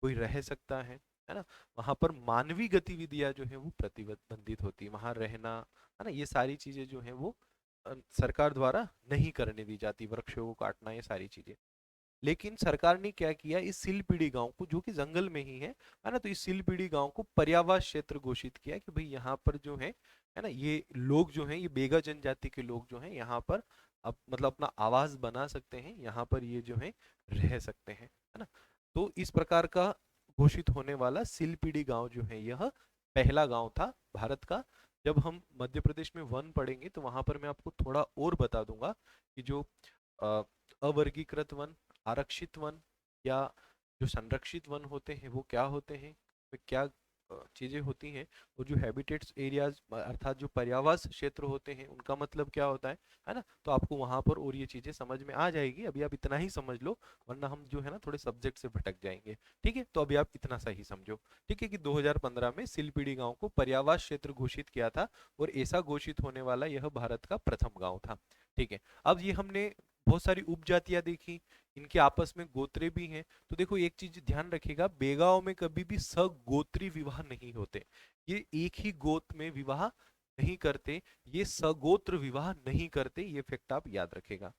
कोई रह सकता है ना, वहां पर मानवीय गतिविधियां जो है वो प्रतिबंधित होती है, वहां रहना, है ना, ये सारी चीजें जो है वो सरकार द्वारा नहीं करने दी जाती, वृक्षों को काटना, ये सारी चीजें। लेकिन सरकार ने क्या किया, इस सिलपीड़ी गांव को, जो कि जंगल में ही है ना, तो इस सिलपीड़ी गांव को पर्यावास क्षेत्र घोषित किया कि भाई यहाँ पर जो है ना, ये लोग जो हैं, ये बेगा जनजाति के लोग जो हैं यहाँ पर अब मतलब अपना आवास बना सकते हैं, यहाँ पर ये जो है रह सकते हैं, है ना। तो इस प्रकार का घोषित होने वाला सिलपीड़ी गांव जो है यह पहला गांव था भारत का। जब हम मध्य प्रदेश में वन पढ़ेंगे तो वहां पर मैं आपको थोड़ा और बता दूंगा कि जो अ, अवर्गीकृत वन, आरक्षित वन या जो संरक्षित वन होते हैं वो क्या होते हैं, वे क्या चीजें होती हैं, और जो हैबिटेट्स एरियाज अर्थात जो पर्यावास क्षेत्र होते हैं उनका मतलब क्या होता है ना। तो आपको वहां पर और ये चीजें समझ में आ जाएगी। अभी आप इतना ही समझ लो, वरना हम जो है ना थोड़े सब्जेक्ट से भटक जाएंगे। ठीक है, तो अभी आप इतना सा ही समझो। ठीक है, कि 2015 में सिलपीड़ी गांव को पर्यावास क्षेत्र घोषित किया था, और ऐसा घोषित होने वाला यह भारत का प्रथम गांव था। ठीक है, अब ये हमने बहुत सारी उपजातियां देखी, इनके आपस में गोत्रे भी हैं। तो देखो एक चीज ध्यान रखिएगा, बेगांव में कभी भी सगोत्री विवाह नहीं होते, ये एक ही गोत्र में विवाह नहीं करते, ये सगोत्र विवाह नहीं करते, ये फैक्ट आप याद रखेगा।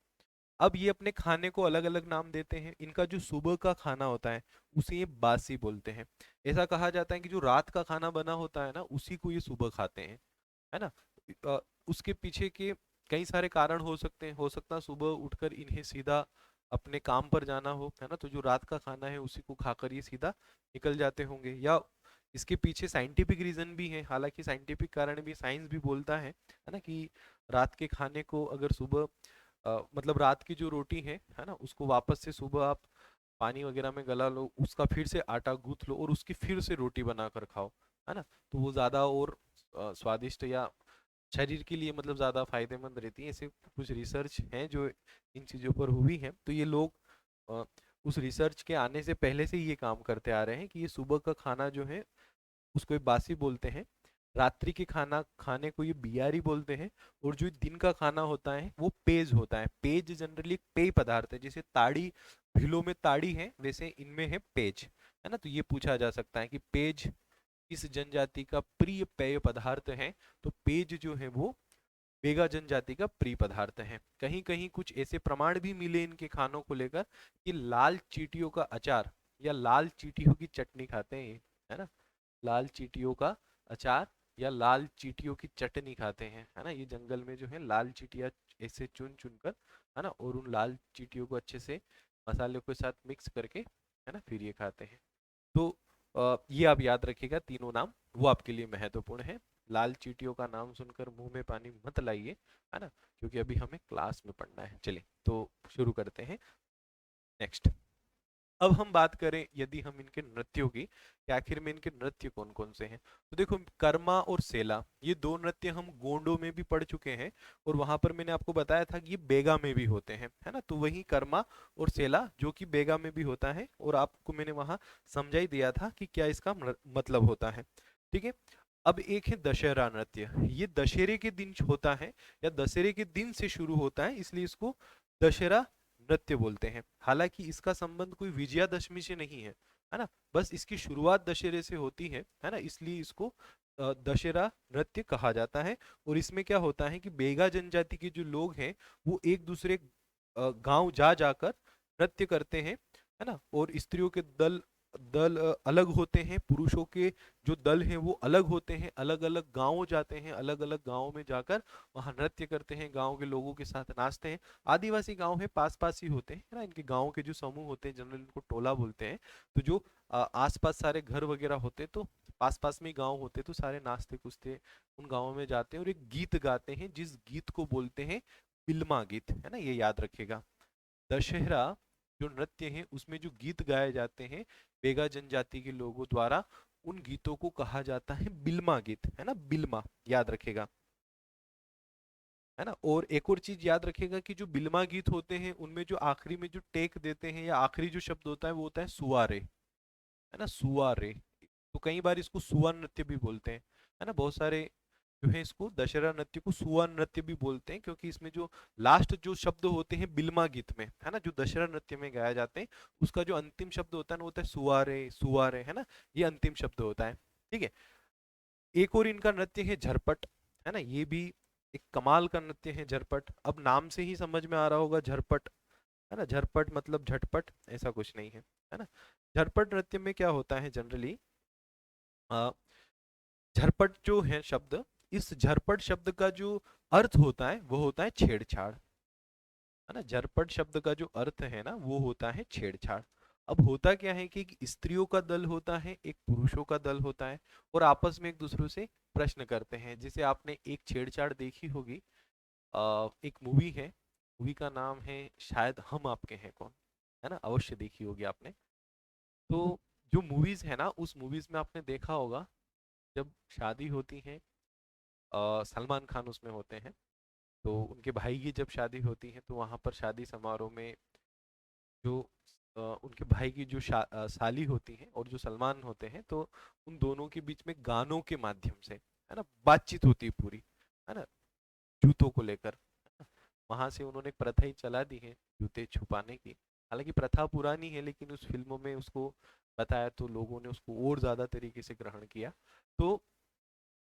अब ये अपने खाने को अलग अलग नाम देते हैं, इनका जो सुबह का खाना होता है उसे ये बासी बोलते हैं। ऐसा कहा जाता है कि जो रात का खाना बना होता है ना उसी को ये सुबह खाते हैं, है ना। अ, उसके पीछे के कई सारे कारण हो सकते हैं, हो सकता है सुबह उठकर इन्हें सीधा अपने काम पर जाना हो, है ना, तो जो रात का खाना है उसी को खाकर ये सीधा निकल जाते होंगे, या इसके पीछे साइंटिफिक रीजन भी है। हालांकि साइंटिफिक कारण भी, साइंस भी बोलता है ना, कि रात के खाने को अगर सुबह मतलब रात की जो रोटी है ना, उसको वापस से सुबह आप पानी वगैरह में गला लो, उसका फिर से आटा गूंथ लो और उसकी फिर से रोटी बनाकर खाओ, है ना, तो वो ज्यादा और स्वादिष्ट या शरीर के लिए मतलब ज़्यादा फायदेमंद रहती है। ऐसे कुछ रिसर्च हैं जो इन चीज़ों पर हुई है। तो ये लोग अ, उस रिसर्च के आने से पहले से ये काम करते आ रहे हैं कि ये सुबह का खाना जो है उसको ये बासी बोलते हैं, रात्रि के खाना खाने को ये बियारी बोलते हैं, और जो दिन का खाना होता है वो पेज होता है। पेज जनरली पेय पदार्थ है, जैसे ताड़ी, भीलों में ताड़ी है वैसे इनमें है पेज, है ना। तो ये पूछा जा सकता है कि पेज किस जनजाति का प्रिय पेय पदार्थ है। तो पेज जो है वो बेगा जनजाति का प्रिय पदार्थ है। कहीं कहीं कुछ ऐसे प्रमाण भी मिले इनके खानों को लेकर कि लाल चींटियों का अचार या लाल चींटियों की चटनी खाते हैं, है ना, लाल चींटियों का अचार या लाल चींटियों की चटनी खाते हैं, है ना। ये जंगल में जो है लाल चींटियां ऐसे चुन चुन कर, है ना, और उन लाल चींटियों को अच्छे से मसाले के साथ मिक्स करके, है ना, फिर ये खाते हैं। तो ये आप याद रखिएगा, तीनों नाम वो आपके लिए महत्वपूर्ण है। लाल चींटियों का नाम सुनकर मुंह में पानी मत लाइए, है ना, क्योंकि अभी हमें क्लास में पढ़ना है। चलिए तो शुरू करते हैं। नेक्स्ट, अब हम बात करें यदि हम इनके नृत्यों की, कि आखिर में इनके नृत्य कौन कौन से हैं। तो देखो, कर्मा और सेला ये दो नृत्य हम गोंडों में भी पढ़ चुके हैं, और वहां पर मैंने आपको बताया था कि ये बेगा में भी होते हैं, है ना। तो वही कर्मा और सेला जो कि बेगा में भी होता है, और आपको मैंने वहां समझा ही दिया था कि क्या इसका मतलब होता है। ठीक है, अब एक है दशहरा नृत्य, ये दशहरे के दिन होता है या दशहरे के दिन से शुरू होता है, इसलिए इसको दशहरा नृत्य बोलते हैं। हालांकि इसका संबंध कोई विजयादशमी से नहीं है ना, बस इसकी शुरुआत दशहरे से होती है ना, इसलिए इसको दशहरा नृत्य कहा जाता है। और इसमें क्या होता है कि बेगा जनजाति के जो लोग हैं वो एक दूसरे गांव जा जाकर नृत्य करते हैं, है ना, और स्त्रियों के दल दल अलग होते हैं, पुरुषों के जो दल हैं वो अलग होते हैं, अलग अलग गांवों जाते हैं, अलग अलग गांवों में जाकर वहां नृत्य करते हैं, गांव के लोगों के साथ नाचते हैं। आदिवासी गांव है, पास पास ही होते हैं, है ना, इनके गांव के जो समूह होते हैं जनरली इनको टोला बोलते हैं। तो जो आसपास सारे घर वगैरह होते तो पास पास में गांव होते तो सारे नाचते कूदते उन गांवों में जाते हैं और एक गीत गाते हैं जिस गीत को बोलते हैं बिल्मा गीत, है ना, ये याद रखेगा। दशहरा जो नृत्य है उसमें जो गीत गाए जाते हैं बेगा जनजाति के लोगों द्वारा, उन गीतों को कहा जाता है बिल्मा गीत, है ना, बिल्मा, याद रखेगा, है ना। और एक और चीज याद रखेगा कि जो बिल्मा गीत होते हैं उनमें जो आखिरी में जो टेक देते हैं या आखिरी जो शब्द होता है वो होता है सुआरे, है ना, सुआरे। तो कई बार इसको सुआ नृत्य भी बोलते हैं, है ना, बहुत सारे जो है इसको दशहरा नृत्य को सुआ नृत्य भी बोलते हैं, क्योंकि इसमें जो लास्ट जो शब्द होते हैं बिल्मा गीत में, है ना, जो दशहरा नृत्य में गाया जाते हैं, उसका जो अंतिम शब्द होता है ना वो होता है सुआरे सुआरे, है ना, ये अंतिम शब्द होता है। ठीक है। एक और इनका नृत्य है झरपट, है ना, ये भी एक कमाल का नृत्य है झरपट। अब नाम से ही समझ में आ रहा होगा झरपट, है ना, झरपट मतलब झटपट, ऐसा कुछ नहीं है ना। झरपट नृत्य में क्या होता है जनरली, झरपट जो है शब्द, इस झरपट शब्द का जो अर्थ होता है वो होता है छेड़छाड़, है ना। झरपट शब्द का जो अर्थ है ना वो होता है छेड़छाड़। अब होता क्या है कि एक स्त्रियों का दल होता है, एक पुरुषों का दल होता है, और आपस में एक दूसरे से प्रश्न करते हैं, जिसे आपने एक छेड़छाड़ देखी होगी। एक मूवी है, मूवी का नाम है शायद हम आपके हैं कौन, है ना, अवश्य देखी होगी आपने। तो जो मूवीज है ना उस मूवीज में आपने देखा होगा जब शादी होती है, सलमान खान उसमें होते हैं, तो उनके भाई की जब शादी होती है तो वहां पर शादी समारोह में जो उनके भाई की जो साली होती है और जो सलमान होते हैं, तो उन दोनों के बीच में गानों के माध्यम से, है ना, बातचीत होती है पूरी, है ना, जूतों को लेकर। वहां से उन्होंने एक प्रथा ही चला दी है जूते छुपाने की। हालांकि प्रथा पुरानी है लेकिन उस फिल्मों में उसको बताया तो लोगों ने उसको और ज्यादा तरीके से ग्रहण किया। तो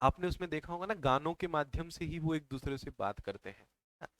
आपने उसमें देखा होगा ना, गानों के माध्यम से ही वो एक दूसरे से बात करते हैं।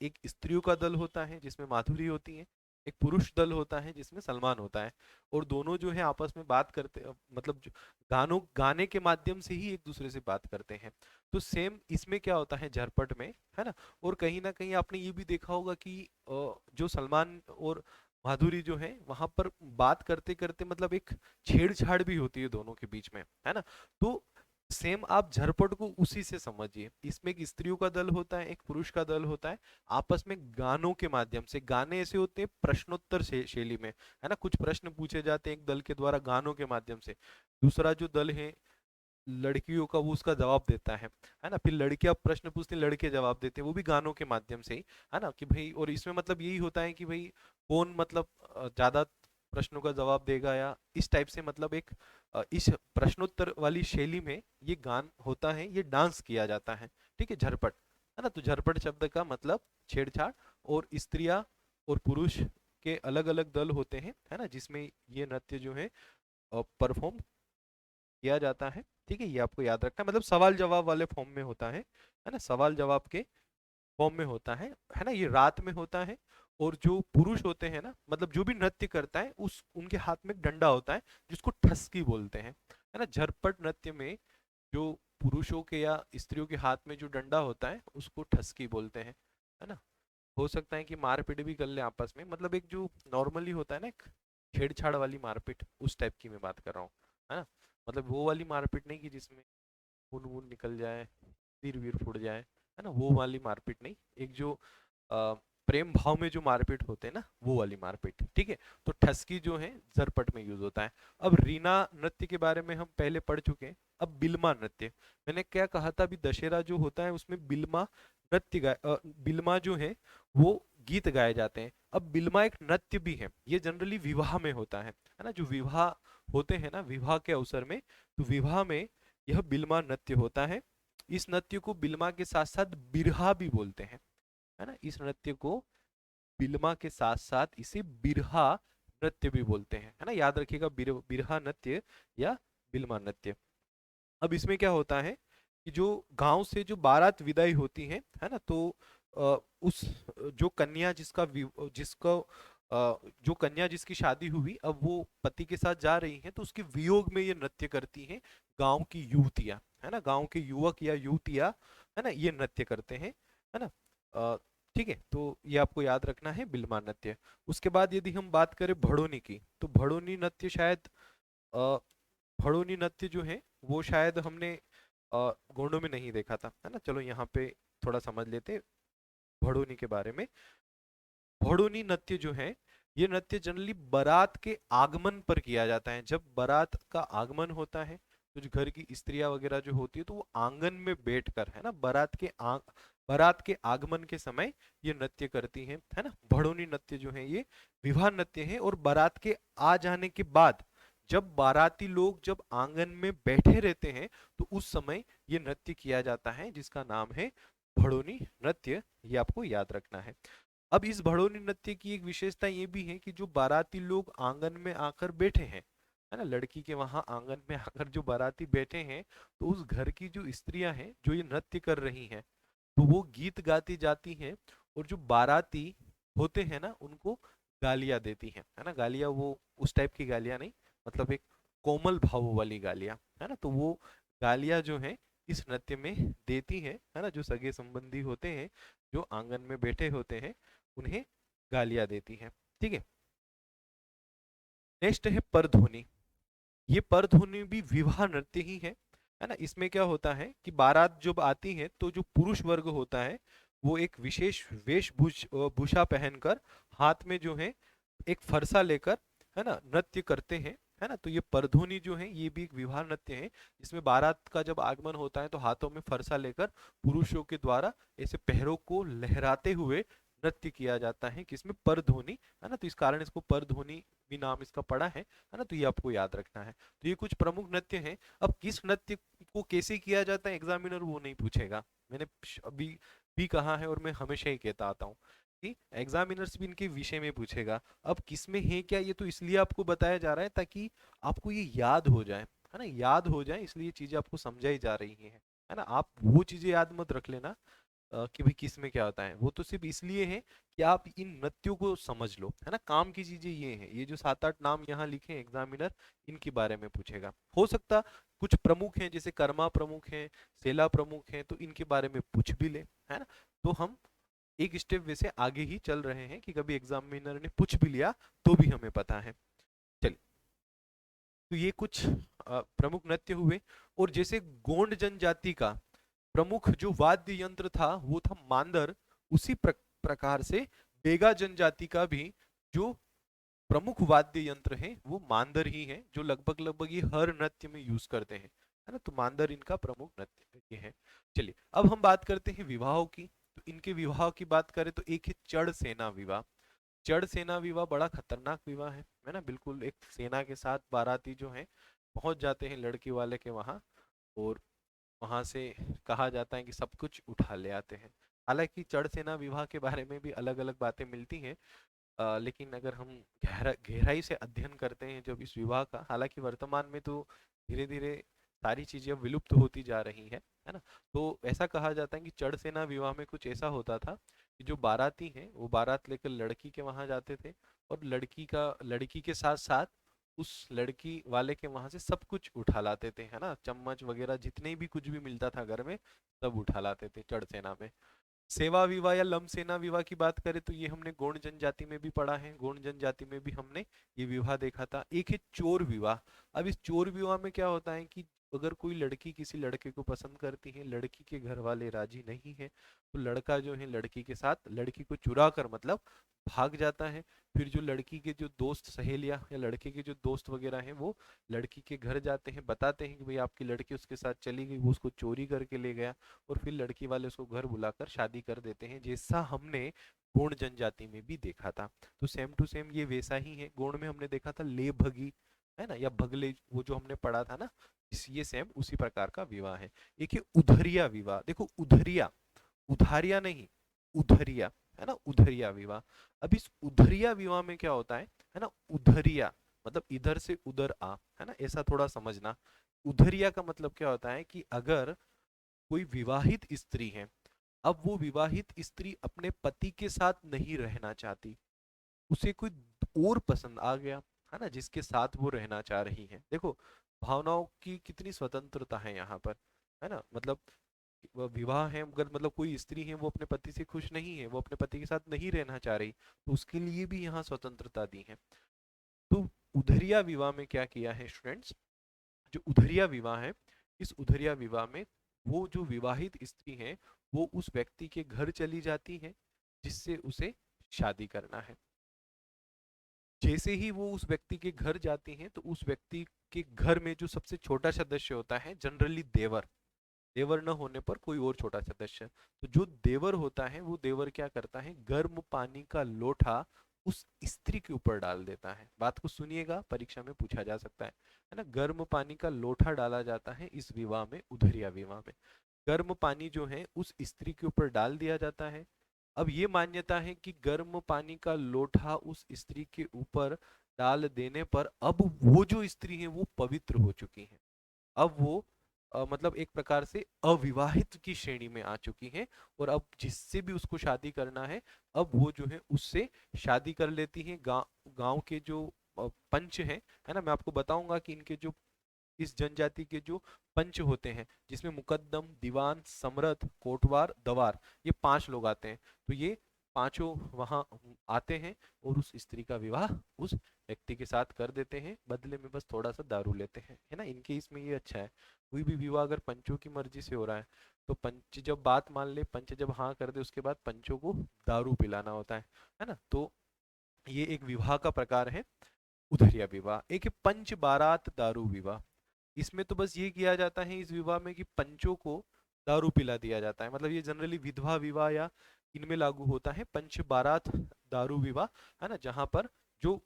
एक स्त्रियों का दल होता है जिसमें माधुरी होती है, एक पुरुष दल होता है जिसमें सलमान होता है, और दोनों जो है आपस में बात करते, मतलब जो गानों गाने के माध्यम से ही एक दूसरे से बात करते हैं। तो सेम इसमें क्या होता है झरपट में, है ना। और कहीं ना कहीं आपने ये भी देखा होगा कि जो सलमान और माधुरी जो है वहां पर बात करते करते मतलब एक छेड़छाड़ भी होती है दोनों के बीच में, है ना। तो सेम आप झरपट को उसी से समझिए, इसमें एक स्त्रियों का दल होता है, एक पुरुष का दल होता है, आपस में गानों के माध्यम से, गाने ऐसे होते हैं प्रश्नोत्तर शैली में, है ना, कुछ प्रश्न पूछे जाते हैं एक दल के द्वारा गानों के माध्यम से, दूसरा जो दल है लड़कियों का वो उसका जवाब देता है ना, फिर लड़कियां प्रश्न पूछती हैं, लड़के जवाब देते हैं, वो भी गानों के माध्यम से ही, है ना, कि भाई, और इसमें मतलब यही होता है कि भाई कौन मतलब ज्यादा प्रश्नों का जवाब देगा, या इस टाइप से, मतलब एक इस प्रश्नोत्तर वाली शैली में ये गान होता है, ये डांस किया जाता है। ठीक है, झरपट, है ना। तो झरपट शब्द का मतलब छेड़छाड़, और स्त्रियां और पुरुष के अलग अलग दल होते हैं, है ना, जिसमें ये नृत्य जो है परफॉर्म किया जाता है। ठीक है, ये आपको याद रखना है, मतलब सवाल जवाब वाले फॉर्म में होता है ना, सवाल जवाब के फॉर्म में होता है ना, ये रात में होता है। और जो पुरुष होते हैं ना, मतलब जो भी नृत्य करता है उस उनके हाथ में एक डंडा होता है जिसको ठस्की बोलते हैं, है ना। झरपट नृत्य में जो पुरुषों के या स्त्रियों के हाथ में जो डंडा होता है उसको ठस्की बोलते हैं, है ना। हो सकता है कि मारपीट भी कर ले आपस में, मतलब एक जो नॉर्मली होता है ना एक छेड़छाड़ वाली मारपीट, उस टाइप की मैं बात कर रहा हूँ, है ना। मतलब वो वाली मारपीट नहीं कि जिसमें खून वून निकल जाए, सिर वीर फूट जाए, है ना, वो वाली मारपीट नहीं, एक जो प्रेम भाव में जो मारपीट होते हैं ना वो वाली मारपीट। ठीक है, तो ठसकी जो है जरपट में यूज होता है। अब रीना नृत्य के बारे में हम पहले पढ़ चुके हैं। अब बिल्मा नृत्य, मैंने क्या कहा था, अभी दशहरा जो होता है उसमें बिल्मा नृत्य बिल्मा जो है वो गीत गाए जाते हैं। अब बिल्मा एक नृत्य भी है, ये जनरली विवाह में होता है ना, जो विवाह होते हैं ना, विवाह के अवसर में, तो विवाह में यह बिल्मा नृत्य होता है। इस नृत्य को बिल्मा के साथ साथ बिरहा भी बोलते हैं, है ना, इस नृत्य को बिल्मा के साथ साथ इसे बिरहा नृत्य भी बोलते हैं, है ना, याद रखिएगा, बिरहा नृत्य या बिल्मा नृत्य। अब इसमें क्या होता है कि जो गांव से जो बारात विदाई होती है ना, तो उस जो कन्या जिसका जो कन्या जिसकी शादी हुई अब वो पति के साथ जा रही हैं तो उसके वियोग में ये नृत्य करती हैं गांव की युवतियां, है ना, गांव के युवक या युवतियां, है ना, ये नृत्य करते हैं, है ना। अ, ठीक है, तो ये आपको याद रखना है बिल्वा नृत्य। उसके बाद यदि हम बात करें भड़ोनी की, तो भड़ोनी नृत्य शायद अ, भड़ोनी नृत्य जो है वो शायद हमने गोंडों में नहीं देखा था, है ना। चलो यहाँ पे थोड़ा समझ लेते हैं भड़ोनी के बारे में। भड़ोनी नृत्य जो है, ये नृत्य जनरली बारात के आगमन पर किया जाता है। जब बारात का आगमन होता है तो जो घर की स्त्रियां वगैरह जो होती है तो वो आंगन में बैठकर, है ना, बारात के आगमन के समय ये नृत्य करती हैं, है ना। भड़ोनी नृत्य जो है ये विवाह नृत्य है, और बारात के आ जाने के बाद जब बाराती लोग जब आंगन में बैठे रहते हैं तो उस समय ये नृत्य किया जाता है, जिसका नाम है भड़ोनी नृत्य। ये आपको याद रखना है। अब इस भड़ोनी नृत्य की एक विशेषता ये भी है कि जो बाराती लोग आंगन में आकर बैठे हैं, है ना, लड़की के वहां आंगन में आकर जो बाराती बैठे हैं, तो उस घर की जो स्त्रियां हैं जो ये नृत्य कर रही हैं, तो वो गीत गाती जाती हैं, और जो बाराती होते हैं ना उनको गालियां देती हैं, है ना। गालियां वो उस टाइप की गालियां नहीं, मतलब एक कोमल भाव वाली गालियां, है ना। तो वो गालियां जो है इस नृत्य में देती हैं, है ना, जो सगे संबंधी होते हैं जो आंगन में बैठे होते हैं उन्हें गालियां देती हैं। ठीक है, नेक्स्ट है परध्वनि। ये परध्वनि भी विवाह नृत्य ही है ना। इसमें क्या होता है कि बारात जब आती है तो जो पुरुष वर्ग होता है वो एक विशेष भूषा पहनकर हाथ में जो है एक फरसा लेकर, है ना, नृत्य करते हैं, है ना। तो ये परधुनी जो है ये भी एक विवाह नृत्य है, जिसमें बारात का जब आगमन होता है तो हाथों में फरसा लेकर पुरुषों के द्वारा ऐसे पैरों को लहराते हुए नृत्य किया जाता है, किसमें परधुनी, है ना। तो इस कारण इसको परधुनी भी नाम इसका पड़ा है ना। तो ये आपको याद रखना है। तो ये कुछ प्रमुख नृत्य हैं। अब किस नृत्य को कैसे किया जाता है एग्जामिनर वो नहीं पूछेगा, मैंने अभी भी कहा है और मैं हमेशा ही कहता आता हूँ कि एग्जामिनर्स भी इनके विषय में पूछेगा। अब किसमें है क्या ये तो इसलिए आपको बताया जा रहा है ताकि आपको ये याद हो जाए, है ना, याद हो जाए, इसलिए ये चीजें आपको समझाई जा रही है ना। आप वो चीजें याद मत रख लेना कि भाई किस में क्या होता है, वो तो सिर्फ इसलिए है कि आप इन नृत्यों को समझ लो, है ना। काम की चीजें ये हैं, ये जो 7-8 नाम यहाँ लिखे हैं एग्जामिनर इनके बारे में पूछेगा। हो सकता कुछ प्रमुख हैं जैसे कर्मा प्रमुख हैं, सेला प्रमुख हैं, तो इनके बारे में पूछ भी ले, है ना। तो हम एक स्टेप वैसे आगे ही चल रहे हैं कि कभी एग्जामिनर ने पूछ भी लिया तो भी हमें पता है। चलिए, तो ये कुछ प्रमुख नृत्य हुए। और जैसे गोंड जनजाति का प्रमुख जो वाद्य यंत्र था वो था मांदर, उसी प्रकार से बेगा जनजाति का भी जो प्रमुख वाद्य यंत्र है वो मांदर ही है, जो लगभग लगभग ये हर नृत्य में यूज करते हैं, है ना। तो मांदर इनका प्रमुख नृत्य ये है। चलिए, अब हम बात करते हैं विवाहों की। तो इनके विवाह की बात करें तो एक है चढ़ सेना विवाह। चढ़ सेना विवाह बड़ा खतरनाक विवाह है ना। बिल्कुल एक सेना के साथ बाराती जो है पहुंच जाते हैं लड़की वाले के वहां, और वहां से कहा जाता है कि सब कुछ उठा ले आते हैं। हालांकि चढ़ सेना विवाह के बारे में भी अलग अलग बातें मिलती हैं, लेकिन अगर हम गहराई से अध्ययन करते हैं जब इस विवाह का, हालांकि वर्तमान में तो धीरे धीरे सारी चीजें अब विलुप्त होती जा रही है ना। तो ऐसा कहा जाता है कि चढ़ सेना विवाह में कुछ ऐसा होता था कि जो बाराती हैं वो बारात लेकर लड़की के वहां जाते थे, और लड़की के साथ साथ उस लड़की वाले के वहां से सब कुछ उठा लाते थे, है ना। चम्मच वगैरह जितने भी कुछ भी मिलता था घर में सब उठा लाते थे चढ़ सेना में। सेवा विवाह या लम सेना विवाह की बात करें तो ये हमने गोंड जनजाति में भी पढ़ा है, गोंड जनजाति में भी हमने ये विवाह देखा था। एक है चोर विवाह। अब इस चोर विवाह में क्या होता है कि अगर कोई लड़की किसी लड़के को पसंद करती है, लड़की के घर वाले राजी नहीं है, तो लड़का जो है लड़की के साथ लड़की को चुरा कर मतलब भाग जाता है। फिर जो लड़की के जो दोस्त सहेलियां या लड़के के जो दोस्त वगैरह हैं वो लड़की के घर जाते हैं, बताते हैं कि भाई आपकी लड़की उसके साथ चली गई, वो उसको चोरी करके ले गया, और फिर लड़की वाले उसको घर बुलाकर शादी कर देते हैं, जैसा हमने गोंड जनजाति में भी देखा था। तो सेम टू सेम ये वैसा ही है। गोंड में हमने देखा था ले भगी, है ना, या भगले, वो जो हमने पढ़ा था ना, ये सेम उसी प्रकार का विवाह है। एक है उधरिया विवाह। देखो उधरिया, उधारिया नहीं, उधरिया, है ना, उधरिया विवाह। अब इस उधरिया विवाह में क्या होता है ना, उधरिया मतलब इधर से उधर आ, है ना, ऐसा थोड़ा समझना। उधरिया का मतलब क्या होता है कि अगर कोई विवाहित स्त्री है, अब वो विवाहित स्त्री अपने पति के साथ नहीं रहना चाहती, उसे कोई और पसंद आ गया, है ना, जिसके साथ वो रहना चाह रही है। देखो भावनाओं की कितनी स्वतंत्रता है यहाँ पर, है ना, मतलब वह विवाह है, अगर मतलब कोई स्त्री है वो अपने पति से खुश नहीं है, वो अपने पति के साथ नहीं रहना चाह रही, तो उसके लिए भी यहाँ स्वतंत्रता दी है। तो उधरिया विवाह में क्या किया है स्टूडेंट्स, जो उधरिया विवाह है, इस उधरिया विवाह में वो जो विवाहित स्त्री है वो उस व्यक्ति के घर चली जाती है जिससे उसे शादी करना है। जैसे ही वो उस व्यक्ति के घर जाती हैं तो उस व्यक्ति के घर में जो सबसे छोटा सदस्य होता है, जनरली देवर, देवर न होने पर कोई और छोटा सदस्य, तो जो देवर होता है वो देवर क्या करता है, गर्म पानी का लोटा उस स्त्री के ऊपर डाल देता है। बात को सुनिएगा, परीक्षा में पूछा जा सकता है ना। गर्म पानी का लोटा डाला जाता है इस विवाह में, उधरिया विवाह में। गर्म पानी जो है उस स्त्री के ऊपर डाल दिया जाता है। अब ये मान्यता है कि गर्म पानी का लोटा उस स्त्री के ऊपर डाल देने पर अब वो जो स्त्री है वो पवित्र हो चुकी है। अब वो मतलब एक प्रकार से अविवाहित की श्रेणी में आ चुकी है, और अब जिससे भी उसको शादी करना है अब वो जो है उससे शादी कर लेती है। गांव के जो पंच हैं, है ना, मैं आपको बताऊंगा कि इनके जो इस जनजाति के जो पंच होते हैं, जिसमें मुकद्दम, दीवान, समरथ, कोटवार, दवार, ये 5 लोग आते हैं। तो ये पांचों वहां आते हैं और उस स्त्री का विवाह उस व्यक्ति के साथ कर देते हैं, बदले में बस थोड़ा सा दारू लेते हैं, है ना। इनके इसमें ये अच्छा है, कोई भी विवाह अगर पंचों की मर्जी से हो रहा है तो पंच जब बात मान ले, पंच जब हाँ कर दे, उसके बाद पंचों को दारू पिलाना होता है ना। तो ये एक विवाह का प्रकार है, उधरिया विवाह। एक है पंच बारात दारू विवाह। इसमें तो बस ये किया जाता है इस विवाह में कि पंचों को दारू पिला दिया जाता है, मतलब ये जनरली विधवा विवाह या इनमें लागू होता है, पंच बारात दारू विवाह, है ना, जहां पर जो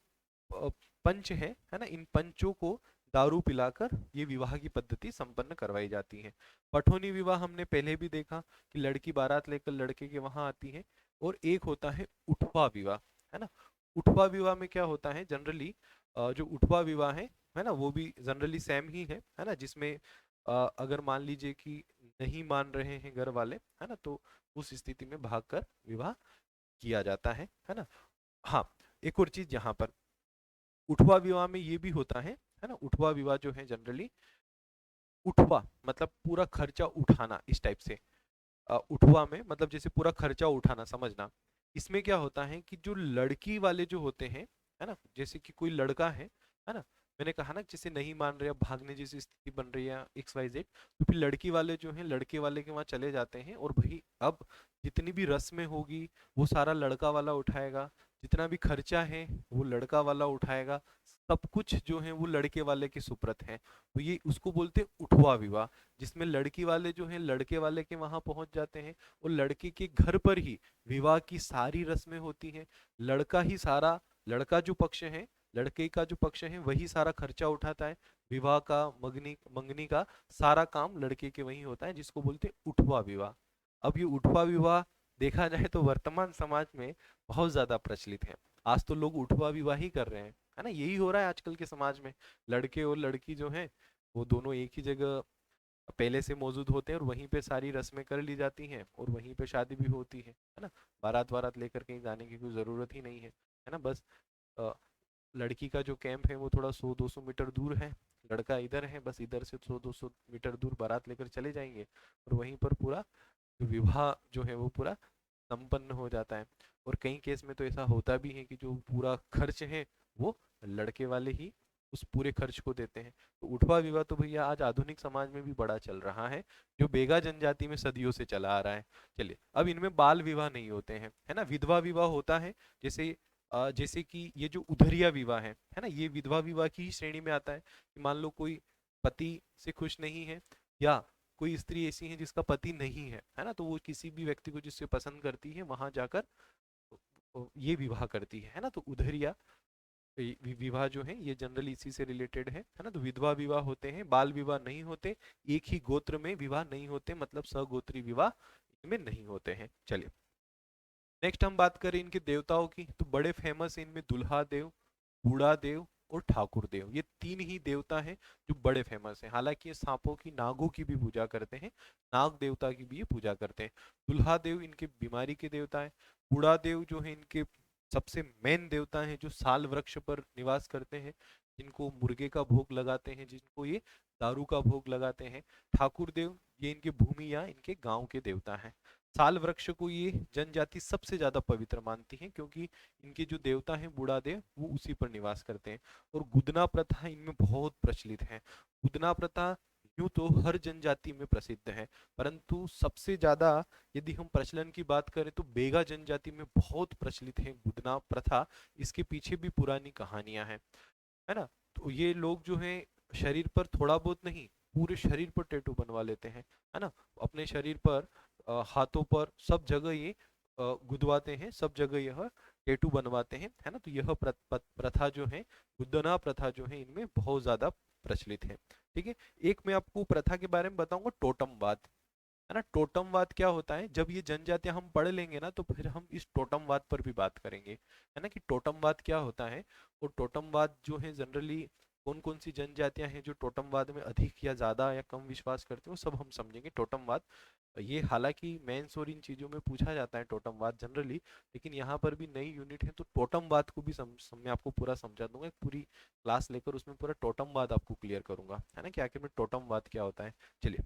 अ, पंच है ना, इन पंचों को दारू पिलाकर ये विवाह की पद्धति संपन्न करवाई जाती है। पठोनी विवाह हमने पहले भी देखा कि लड़की बारात लेकर लड़के के वहां आती है। और एक होता है उठवा विवाह, है ना। उठवा विवाह में क्या होता है जनरली, जो उठवा विवाह है ना, वो भी जनरली सेम ही है ना, जिसमें अगर मान लीजिए कि नहीं मान रहे हैं घर वाले, है ना, तो उस स्थिति में भागकर विवाह किया जाता है ना। हाँ, एक और चीज यहाँ पर उठवा विवाह में ये भी होता है ना। उठवा विवाह जो है जनरली, उठवा मतलब पूरा खर्चा उठाना, इस टाइप से। उठवा में मतलब जैसे पूरा खर्चा उठाना, समझना। इसमें क्या होता है कि जो लड़की वाले जो होते हैं, है ना, जैसे कि कोई लड़का है ना, मैंने कहा ना जैसे नहीं मान रहे, अब भागने जैसी स्थिति बन रही है एक्स वाई जेड, तो फिर लड़की वाले जो हैं लड़के वाले के वहां चले जाते हैं, और भाई अब जितनी भी रस्में होगी वो सारा लड़का वाला उठाएगा, जितना भी खर्चा है वो लड़का वाला उठाएगा, सब कुछ जो है वो लड़के वाले के सुप्रत है। तो ये उसको बोलते हैं उठवा विवाह, जिसमें लड़की वाले जो हैं लड़के वाले के वहां पहुंच जाते हैं, और लड़के के घर पर ही विवाह की सारी रस्में होती हैं। लड़का ही सारा, लड़का जो पक्ष है, लड़के का जो पक्ष है वही सारा खर्चा उठाता है। विवाह का, मंगनी मंगनी का सारा काम लड़के के वही होता है, जिसको बोलते हैं उठवा विवाह। अब ये उठवा विवाह देखा जाए तो वर्तमान समाज में बहुत ज्यादा प्रचलित है। आज तो लोग उठवा विवाह ही कर रहे हैं, है ना, यही हो रहा है आजकल के समाज में। लड़के और लड़की जो हैं वो दोनों एक ही जगह पहले से मौजूद होते हैं, और वहीं पे सारी रस्में कर ली जाती हैं, और वहीं पे शादी भी होती है ना। बारात वारात लेकर कहीं जाने की कोई ज़रूरत ही नहीं है ना। बस अ, लड़की का जो कैंप है वो थोड़ा 100-200 मीटर दूर है, लड़का इधर है, बस इधर से 100-200 मीटर दूर बारात लेकर चले जाएंगे, और वहीं पर पूरा विवाह जो है वो पूरा संपन्न हो जाता है। और कई केस में तो ऐसा होता भी है कि जो पूरा खर्च है वो लड़के वाले ही उस पूरे खर्च को देते हैं। तो उठवा विवाह तो भैया आज आधुनिक समाज में भी बड़ा चल रहा है, जो बेगा जनजाति में सदियों से चला आ रहा है। चलिए, अब इनमें बाल विवाह नहीं होते हैं, है ना, विधवा विवाह होता है। जैसे जैसे कि ये जो उधरिया विवाह है ना, ये विधवा विवाह की ही श्रेणी में आता है। कि मान लो कोई पति से खुश नहीं है, या कोई स्त्री ऐसी है जिसका पति नहीं है ना, तो वो किसी भी व्यक्ति को जिससे पसंद करती है वहां जाकर ये विवाह करती है ना। तो उधरिया विवाह जो है ये जनरली इसी से रिलेटेड है ना। तो विधवा विवाह होते हैं, बाल विवाह नहीं होते, एक ही गोत्र में विवाह नहीं होते, मतलब सगोत्री विवाह इनमें नहीं होते हैं। चलिए, नेक्स्ट हम बात करें इनके देवताओं की, तो बड़े फेमस है इनमें दुल्हा देव, बूढ़ा देव और ठाकुर देव। ये 3 ही देवता हैं जो बड़े फेमस हैं। हालांकि ये सांपों की, नागों की भी पूजा करते हैं, नाग देवता की भी ये पूजा करते हैं। दुल्हा देव इनके बीमारी के देवता है, बूढ़ा देव जो है इनके सबसे मेन देवता हैं जो साल वृक्ष पर निवास करते हैं, जिनको मुर्गे का भोग लगाते हैं, जिनको ये दारू का भोग लगाते हैं। ठाकुर देव ये इनके भूमि या इनके गांव के देवता हैं। साल वृक्ष को ये जनजाति सबसे ज्यादा पवित्र मानती है, क्योंकि इनके जो देवता हैं बूढ़ा देव वो उसी पर निवास करते हैं। और गुदना प्रथा इनमें बहुत प्रचलित है। गुदना प्रथा यूं तो हर जनजाति में प्रसिद्ध है, परंतु सबसे ज्यादा यदि हम प्रचलन की बात करें तो बेगा जनजाति में बहुत प्रचलित है गुदना प्रथा। इसके पीछे भी पुरानी कहानियां हैं, है ना। तो ये लोग जो हैं शरीर पर थोड़ा बहुत नहीं, पूरे शरीर पर टैटू बनवा लेते हैं, है ना। अपने शरीर पर, हाथों पर, सब जगह ये गुदवाते हैं, सब जगह यह टैटू बनवाते हैं, है ना। तो यह प्रथा जो है, गुदना प्रथा जो है, इनमें बहुत ज्यादा प्रचलित है। ठीक है। एक मैं आपको प्रथा के बारे में बताऊंगा, टोटमवाद, है ना। टोटमवाद क्या होता है, जब ये जनजातियां हम पढ़ लेंगे ना तो फिर हम इस टोटमवाद पर भी बात करेंगे, है ना, कि टोटमवाद क्या होता है। और टोटमवाद जो है जनरली कौन कौन सी जनजातियां हैं जो टोटमवाद में अधिक या ज्यादा या कम विश्वास करते हैं, वो सब हम समझेंगे। टोटमवाद ये हालांकि मेंस और इन चीजों में पूछा जाता है टोटमवाद जनरली, लेकिन यहाँ पर भी नई यूनिट है तो टोटमवाद को भी मैं आपको पूरा समझा दूंगा, एक पूरी क्लास लेकर उसमें पूरा टोटमवाद आपको क्लियर करूंगा, है ना, कि आखिर में टोटमवाद क्या होता है। चलिए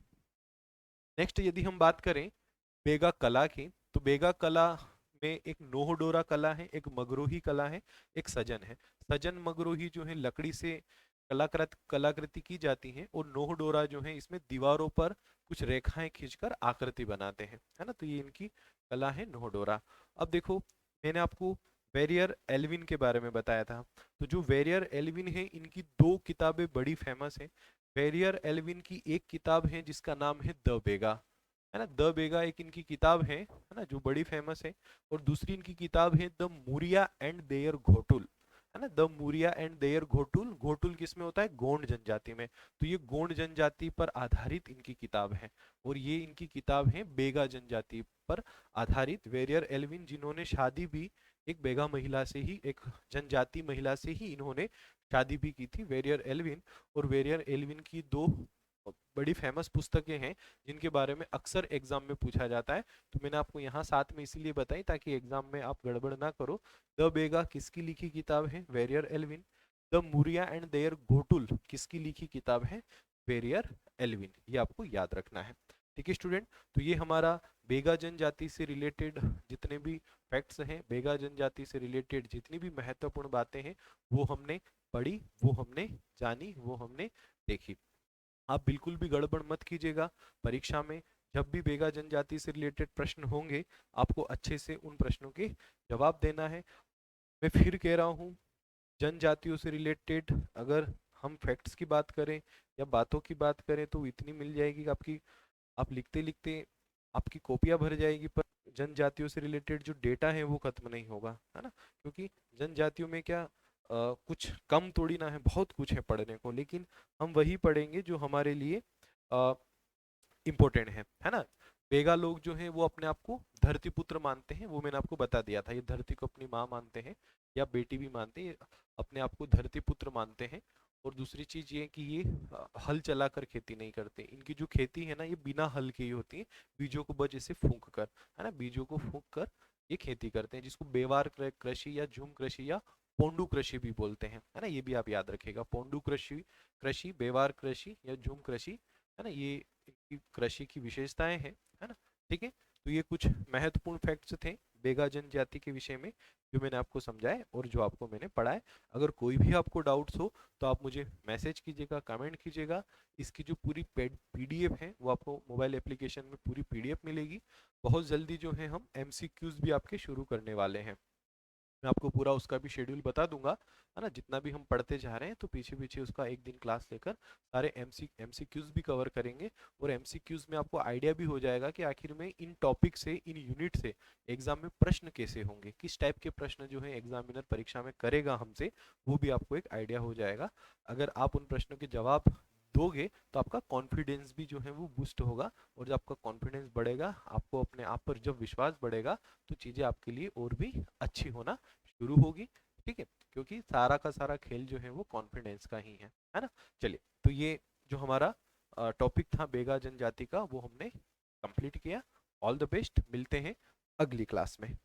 नेक्स्ट यदि हम बात करें बेगा कला की, तो बेगा कला में एक नोहडोरा कला है, एक मगरोही कला है, एक सजन है। सजन मगरोही जो है लकड़ी से कलाकृति की जाती है, और नोहडोरा जो है इसमें दीवारों पर कुछ रेखाएं खींचकर आकृति बनाते हैं, है ना। तो ये इनकी कला है नोहडोरा। अब देखो मैंने आपको वेरियर एल्विन के बारे में बताया था, तो जो वेरियर एल्विन है इनकी दो किताबें बड़ी फेमस है। वेरियर एल्विन की एक किताब है जिसका नाम है द बेगा, है ना। द बेगा एक इनकी किताब है ना, जो बड़ी फेमस है। और दूसरी इनकी किताब है the Muria and their ghotul, है ना। The Muria and their ghotul, ghotul किसमें होता है, गोंड जनजाति में। तो ये गोंड जनजाति पर आधारित इनकी किताब है, और ये इनकी किताब है बेगा जनजाति पर आधारित। वेरियर एल्विन जिन्होंने शादी भी एक बेगा महिला से ही, एक जनजाति महिला से ही इन्होंने शादी भी की थी, वेरियर एल्विन। और वेरियर एल्विन की दो बड़ी फेमस पुस्तकें हैं जिनके बारे में अक्सर एग्जाम में पूछा जाता है, तो मैंने आपको यहाँ साथ में इसीलिए बताई ताकि एग्जाम में आप गड़बड़ ना करो। द बेगा किसकी लिखी किताब है, Verrier Elwin. The Muria and their ghotul किसकी लिखी किताब है, वेरियर एल्विन। ये आपको याद रखना है। ठीक है स्टूडेंट, तो ये हमारा बेगा जनजाति से रिलेटेड जितने भी फैक्ट्स हैं, बेगा जनजाति से रिलेटेड जितनी भी महत्वपूर्ण बातें हैं, वो हमने पढ़ी, वो हमने जानी, वो हमने देखी। आप बिल्कुल भी गड़बड़ मत कीजिएगा परीक्षा में। जब भी बेगा जनजाति से रिलेटेड प्रश्न होंगे, आपको अच्छे से उन प्रश्नों के जवाब देना है। मैं फिर कह रहा हूँ, जनजातियों से रिलेटेड अगर हम फैक्ट्स की बात करें या बातों की बात करें तो इतनी मिल जाएगी कि आपकी, आप लिखते लिखते आपकी कॉपियां भर जाएगी, पर जनजातियों से रिलेटेड जो डेटा है वो खत्म नहीं होगा, है ना। क्योंकि जनजातियों में क्या कुछ कम थोड़ी ना है, बहुत कुछ है पढ़ने को, लेकिन हम वही पढ़ेंगे जो हमारे लिए इम्पोर्टेंट है ना। बेगा लोग जो हैं वो अपने आप को धरती पुत्र मानते हैं, वो मैंने आपको बता दिया था। ये धरती को अपनी माँ मानते हैं या बेटी भी मानते हैं, ये अपने आप को धरती पुत्र मानते हैं। और दूसरी चीज ये कि ये हल चलाकर खेती नहीं करते, इनकी जो खेती है ना ये बिना हल की ही होती है, बीजों को बस ऐसे फूंक कर, है ना, बीजों को फूंक कर ये खेती करते हैं, जिसको बेवार कृषि या झूम कृषि या पोंडू कृषि भी बोलते हैं, है ना। ये भी आप याद रखिएगा, पोंडू कृषि, कृषि बेवार कृषि या झूम कृषि, है ना, ये इनकी कृषि की विशेषताएं हैं, है ना। ठीक है, तो ये कुछ महत्वपूर्ण फैक्ट्स थे बेगा जनजाति के विषय में जो मैंने आपको समझाए और जो आपको मैंने पढ़ाए। अगर कोई भी आपको डाउट्स हो तो आप मुझे मैसेज कीजिएगा, कमेंट कीजिएगा। इसकी जो पूरी पीडीएफ है वो आपको मोबाइल एप्लीकेशन में पूरी पीडीएफ मिलेगी। बहुत जल्दी जो है हम एमसीक्यूज भी आपके शुरू करने वाले हैं, मैं आपको पूरा उसका भी शेड्यूल बता दूंगा, है ना। जितना भी हम पढ़ते जा रहे हैं तो पीछे पीछे उसका एक दिन क्लास लेकर सारे एमसीक्यूज भी कवर करेंगे। और एमसीक्यूज में आपको आइडिया भी हो जाएगा कि आखिर में इन टॉपिक से, इन यूनिट से एग्जाम में प्रश्न कैसे होंगे, किस टाइप के प्रश्न जो है एग्जामिनर परीक्षा में करेगा हमसे, वो भी आपको एक आइडिया हो जाएगा। अगर आप उन प्रश्नों के जवाब दोगे तो आपका कॉन्फिडेंस भी जो है वो बूस्ट होगा, और जब आपका कॉन्फिडेंस बढ़ेगा, आपको अपने आप पर जब विश्वास बढ़ेगा, तो चीज़ें आपके लिए और भी अच्छी होना शुरू होगी। ठीक है, क्योंकि सारा का सारा खेल जो है वो कॉन्फिडेंस का ही है ना। चलिए, तो ये जो हमारा टॉपिक था बेगा जनजाति का वो हमने कंप्लीट किया। ऑल द बेस्ट, मिलते हैं अगली क्लास में।